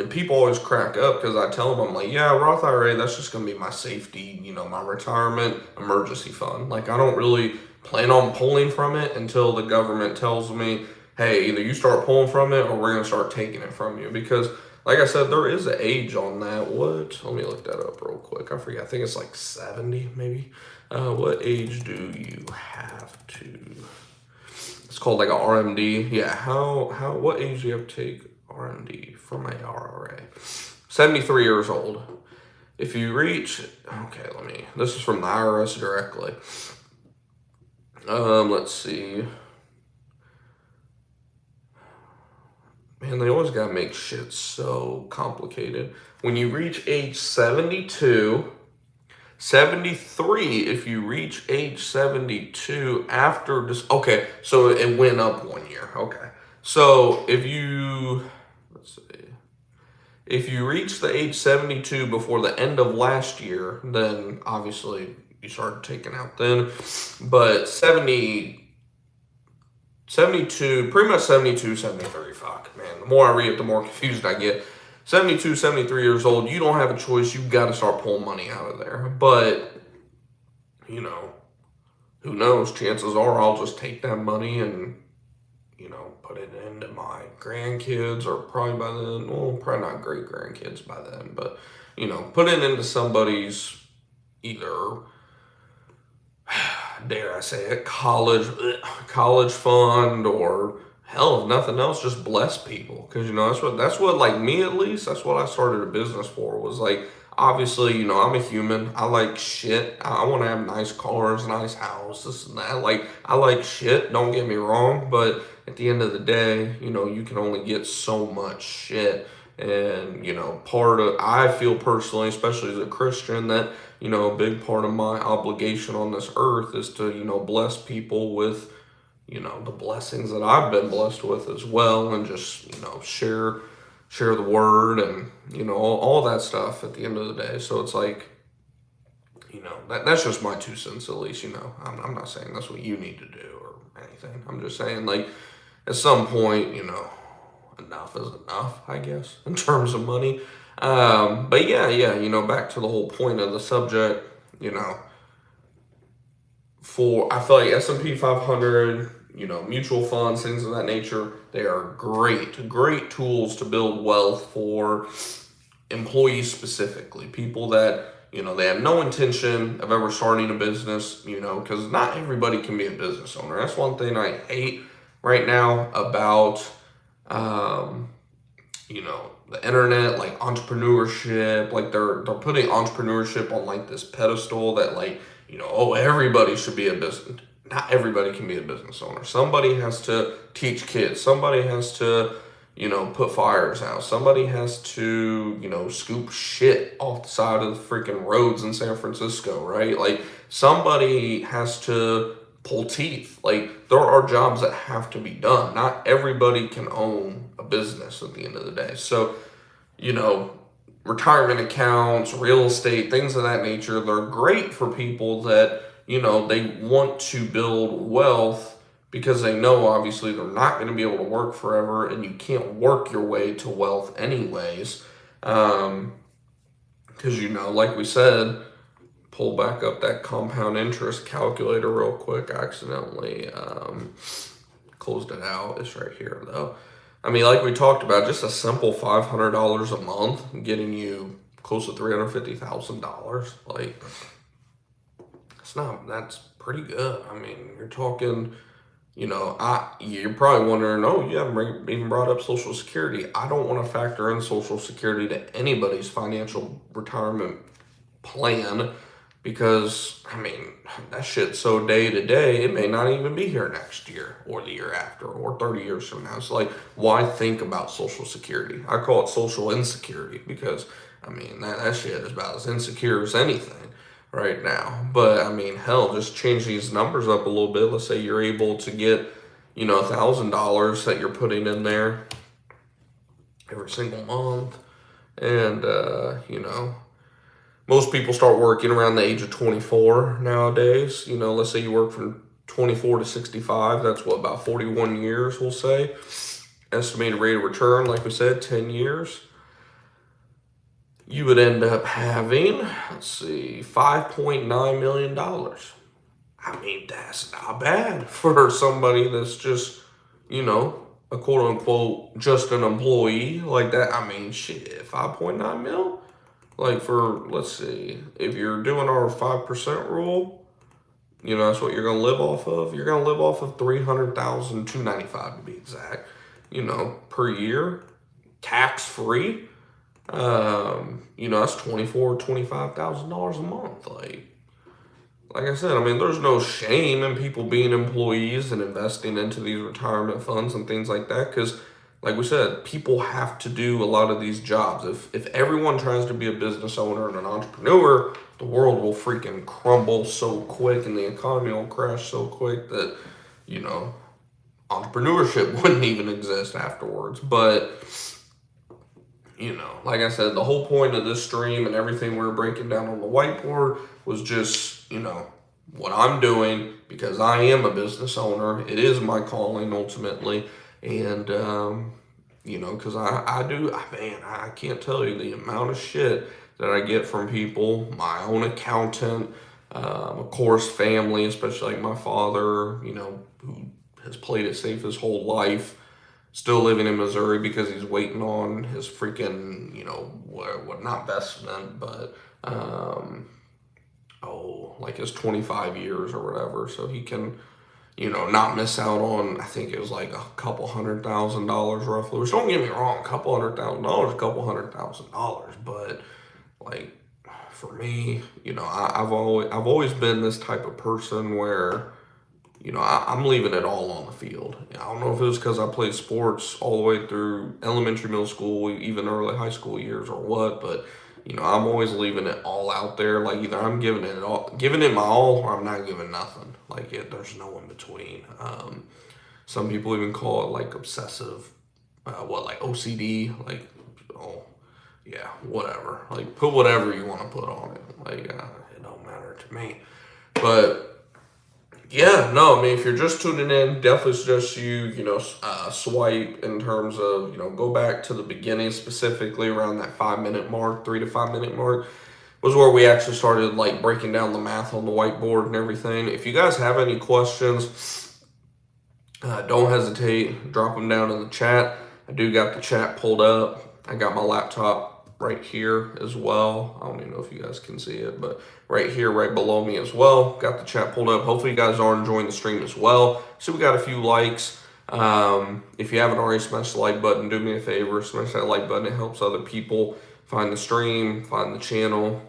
people always crack up because I tell them, I'm like, yeah, Roth IRA, that's just going to be my safety, my retirement emergency fund. Like, I don't really plan on pulling from it until the government tells me, hey, either you start pulling from it or we're going to start taking it from you. Because, like I said, there is an age on that. Let me look that up real quick. I forget. I think it's like 70, maybe. What age do you have to... It's called like a RMD. Yeah, what age do you have to take RMD for my IRA? 73 years old. If you reach, this is from the IRS directly. Let's see. Man, they always gotta make shit so complicated. When you reach age 72, 73, if you reach age 72 after this, okay, so it went up 1 year. Okay. So if you reach the age 72 before the end of last year, then obviously you started taking out then. But 72, pretty much 72, 73, fuck, man. The more I read it, the more confused I get. 72, 73 years old, you don't have a choice. You've got to start pulling money out of there. But, who knows? Chances are I'll just take that money and, put it into my grandkids, or probably by then, well, probably not great grandkids by then, but, put it into somebody's either, dare I say it, college fund, or hell, if nothing else, just bless people. Because, that's what, like me at least, that's what I started a business for, was like, obviously, I'm a human. I like shit. I want to have nice cars, nice house, this and that. Like, I like shit, don't get me wrong, but at the end of the day, you can only get so much shit. And, I feel personally, especially as a Christian, that, a big part of my obligation on this earth is to, bless people with, the blessings that I've been blessed with as well, and just, share the word and, all that stuff at the end of the day. So it's like, that's just my 2 cents at least, I'm not saying that's what you need to do or anything. I'm just saying, like, at some point, enough is enough, I guess, in terms of money. But yeah, back to the whole point of the subject, I feel like S&P 500, mutual funds, things of that nature, they are great tools to build wealth for employees specifically, people that, they have no intention of ever starting a business, because not everybody can be a business owner. That's one thing I hate right now about, the internet, like entrepreneurship, like they're putting entrepreneurship on like this pedestal that like, everybody should be a business. Not everybody can be a business owner. Somebody has to teach kids. Somebody has to, put fires out. Somebody has to, scoop shit off the side of the freaking roads in San Francisco, right? Like, somebody has to pull teeth. Like, there are jobs that have to be done. Not everybody can own a business at the end of the day. So, retirement accounts, real estate, things of that nature, they're great for people that, they want to build wealth, because they know obviously they're not going to be able to work forever, and you can't work your way to wealth anyways. Because, like we said, pull back up that compound interest calculator real quick. I accidentally closed it out. It's right here though. I mean, like we talked about, just a simple $500 a month getting you close to $350,000. Like, it's that's pretty good. I mean, you're talking, you're probably wondering, oh, you haven't even brought up Social Security. I don't want to factor in Social Security to anybody's financial retirement plan because, I mean, that shit's so day to day, it may not even be here next year or the year after or 30 years from now. So, like, why think about Social Security? I call it social insecurity because, I mean, that shit is about as insecure as anything right now. But, I mean, hell, just change these numbers up a little bit. Let's say you're able to get, $1,000 that you're putting in there every single month. And, most people start working around the age of 24 nowadays. Let's say you work from 24 to 65. That's what, about 41 years, we'll say. Estimated rate of return, like we said, 10 years. You would end up having, $5.9 million. I mean, that's not bad for somebody that's just, a quote unquote, just an employee like that. I mean, shit, 5.9 mil? Like let's see, if you're doing our 5% rule, that's what you're going to live off of. You're going to live off of $300,295 to be exact, per year, tax free. That's $25,000 a month. Like I said, I mean, there's no shame in people being employees and investing into these retirement funds and things like that because, like we said, people have to do a lot of these jobs. If everyone tries to be a business owner and an entrepreneur, the world will freaking crumble so quick and the economy will crash so quick that, entrepreneurship wouldn't even exist afterwards. But, like I said, the whole point of this stream and everything we're breaking down on the whiteboard was just, what I'm doing because I am a business owner. It is my calling ultimately. And, because I can't tell you the amount of shit that I get from people, my own accountant, of course, family, especially like my father, who has played it safe his whole life, still living in Missouri because he's waiting on his freaking, what not vestment, but, like his 25 years or whatever. So he can, not miss out on, I think it was like a couple $100,000 roughly, which don't get me wrong, a couple $100,000, but like for me, I've always been this type of person where, I'm leaving it all on the field. I don't know if it was because I played sports all the way through elementary, middle school, even early high school years or what, but I'm always leaving it all out there. Like either I'm giving it my all, or I'm not giving nothing. Like there's no in between. Some people even call it like obsessive, like OCD. Like, oh yeah, whatever. Like put whatever you want to put on it. Like it don't matter to me. But yeah, no, I mean, if you're just tuning in, definitely suggest you, swipe in terms of, go back to the beginning, specifically around that 5-minute mark, 3 to 5 minute mark, was where we actually started, like, breaking down the math on the whiteboard and everything. If you guys have any questions, don't hesitate, drop them down in the chat. I do got the chat pulled up. I got my laptop right here as well. I don't even know if you guys can see it, but right here, right below me as well. Got the chat pulled up. Hopefully you guys are enjoying the stream as well. So we got a few likes. If you haven't already smashed the like button, do me a favor, smash that like button. It helps other people find the stream, find the channel.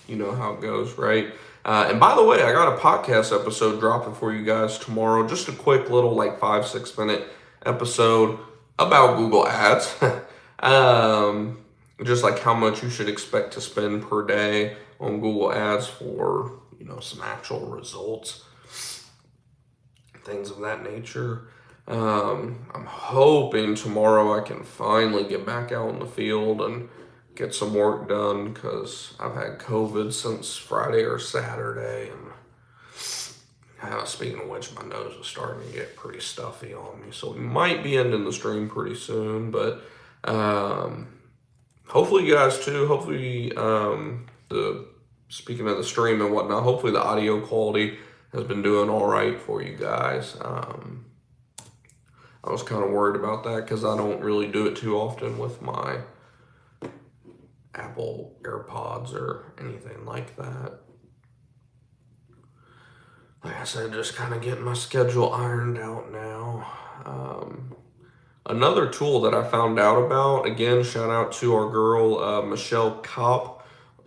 You know how it goes, right? And by the way, I got a podcast episode dropping for you guys tomorrow. Just a quick little 5-6 minute episode about Google Ads. Just like how much you should expect to spend per day on Google Ads for, some actual results, things of that nature. I'm hoping tomorrow I can finally get back out in the field and get some work done because I've had COVID since Friday or Saturday. And speaking of which, my nose is starting to get pretty stuffy on me. So we might be ending the stream pretty soon, but hopefully you guys too, hopefully speaking of the stream and whatnot, hopefully the audio quality has been doing all right for you guys. I was kind of worried about that because I don't really do it too often with my Apple AirPods or anything like that. like I said, just kind of getting my schedule ironed out now. Another tool that I found out about, again, shout out to our girl Michelle Kopp.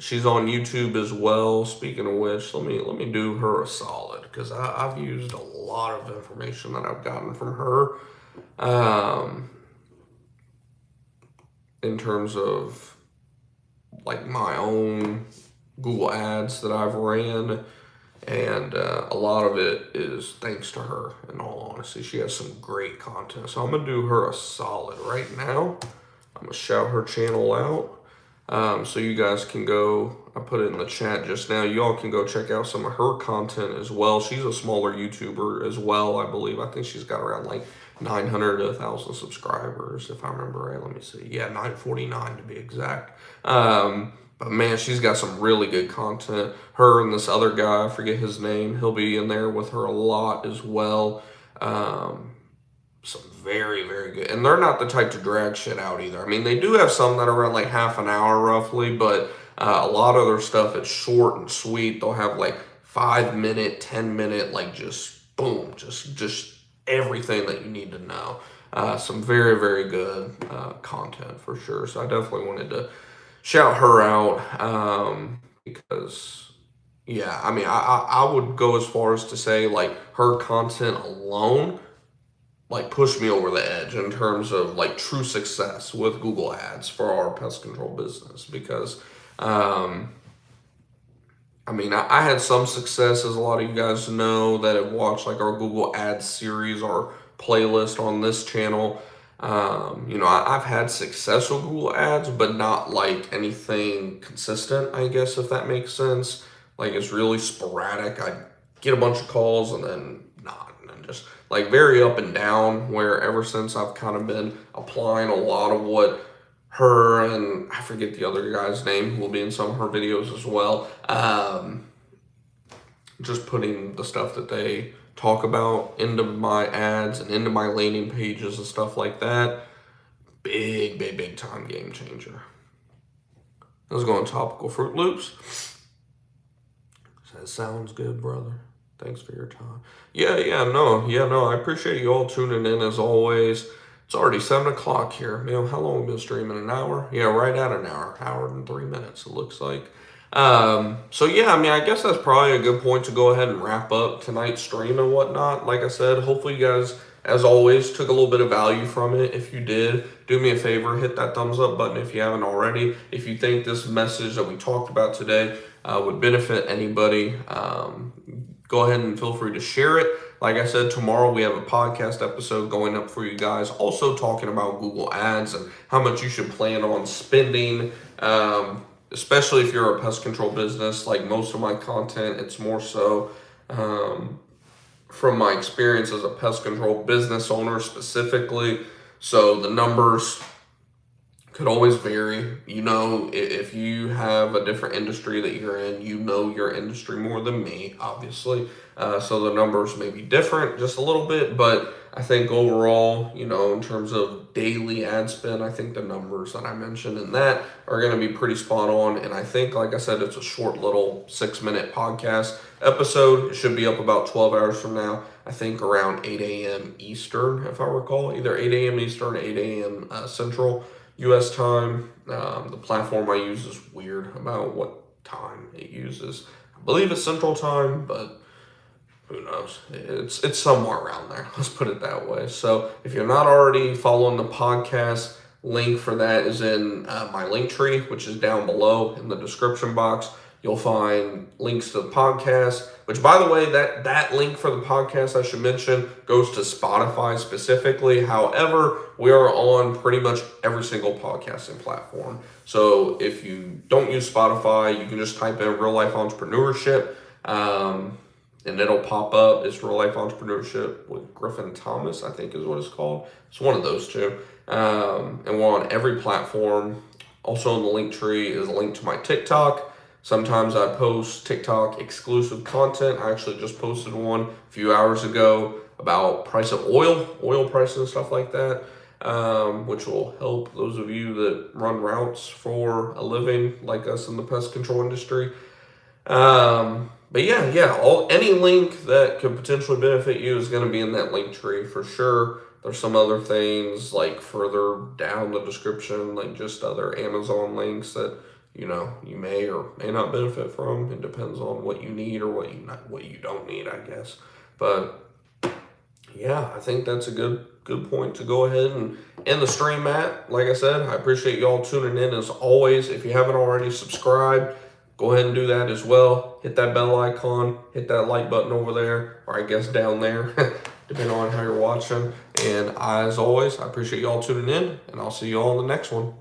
She's on YouTube as well. Speaking of which, let me do her a solid because I've used a lot of information that I've gotten from her in terms of like my own Google ads that I've ran. And a lot of it is thanks to her, in all honesty. She has some great content. So I'm going to do her a solid right now. I'm going to shout her channel out. So you guys can go, I put it in the chat just now. Y'all can go check out some of her content as well. She's a smaller YouTuber as well, I believe. I think she's got around like 900 to 1,000 subscribers, if I remember right. Let me see. Yeah, 949 to be exact. But man, she's got some really good content. Her and this other guy, I forget his name, he'll be in there with her a lot as well. Some very, very good. And they're not the type to drag shit out either. I mean, they do have some that are around like half an hour roughly, but a lot of their stuff is short and sweet. They'll have like 5 minute, 10 minute, like just boom, just everything that you need to know. Some very, very good content for sure. So I definitely wanted to shout her out because, yeah, I mean, I would go as far as to say like her content alone like pushed me over the edge in terms of like true success with Google Ads for our pest control business because I mean, I had some success, as a lot of you guys know that have watched like our Google Ads series, our playlist on this channel. I've had success with Google Ads, but not like anything consistent, I guess, if that makes sense. Like it's really sporadic. I get a bunch of calls and then not, and then just like very up and down, where ever since I've kind of been applying a lot of what her and I forget the other guy's name who will be in some of her videos as well. Just putting the stuff that they talk about into my ads and into my landing pages and stuff like that. Big time game changer. Let's go on topical Fruit Loops. That sounds good, brother. Thanks for your time. Yeah, no. I appreciate you all tuning in as always. It's already 7 o'clock here. How long have we been streaming? An hour? Yeah, right at an hour and 3 minutes, it looks like. So yeah, I mean, I guess that's probably a good point to go ahead and wrap up tonight's stream and whatnot. Like I said, hopefully you guys, as always, took a little bit of value from it. If you did, do me a favor, hit that thumbs up button if you haven't already. If you think this message that we talked about today would benefit anybody, go ahead and feel free to share it. Like I said, tomorrow we have a podcast episode going up for you guys, also talking about Google Ads and how much you should plan on spending, especially if you're a pest control business. Like most of my content, it's more so from my experience as a pest control business owner specifically. So the numbers could always vary. If you have a different industry that you're in, your industry more than me, obviously. So the numbers may be different just a little bit, but I think overall, in terms of daily ad spend, I think the numbers that I mentioned in that are going to be pretty spot on. And I think, like I said, it's a short little 6-minute podcast episode. It should be up about 12 hours from now. I think around 8 a.m. Eastern, if I recall, either 8 a.m. Eastern, 8 a.m. Central U.S. time. The platform I use is weird about what time it uses. I believe it's Central time, but who knows? It's somewhere around there. Let's put it that way. So if you're not already following the podcast, link for that is in my LinkTree, which is down below in the description box. You'll find links to the podcast, which, by the way, that link for the podcast, I should mention, goes to Spotify specifically. However, we are on pretty much every single podcasting platform. So if you don't use Spotify, you can just type in Real Life Entrepreneurship, and it'll pop up. It's Real Life Entrepreneurship with Griffin Thomas, I think is what it's called. It's one of those two. And we're on every platform. Also in the LinkTree is a link to my TikTok. Sometimes I post TikTok exclusive content. I actually just posted one a few hours ago about price of oil prices and stuff like that, which will help those of you that run routes for a living like us in the pest control industry. But yeah, any link that could potentially benefit you is going to be in that link tree for sure. There's some other things like further down the description, like just other Amazon links that you may or may not benefit from. It depends on what you need or what you don't need, I guess. But yeah, I think that's a good point to go ahead and end the stream at. Like I said, I appreciate y'all tuning in as always. If you haven't already subscribed, go ahead and do that as well. Hit that bell icon, hit that like button over there, or I guess down there, depending on how you're watching. And as always, I appreciate y'all tuning in, and I'll see y'all on the next one.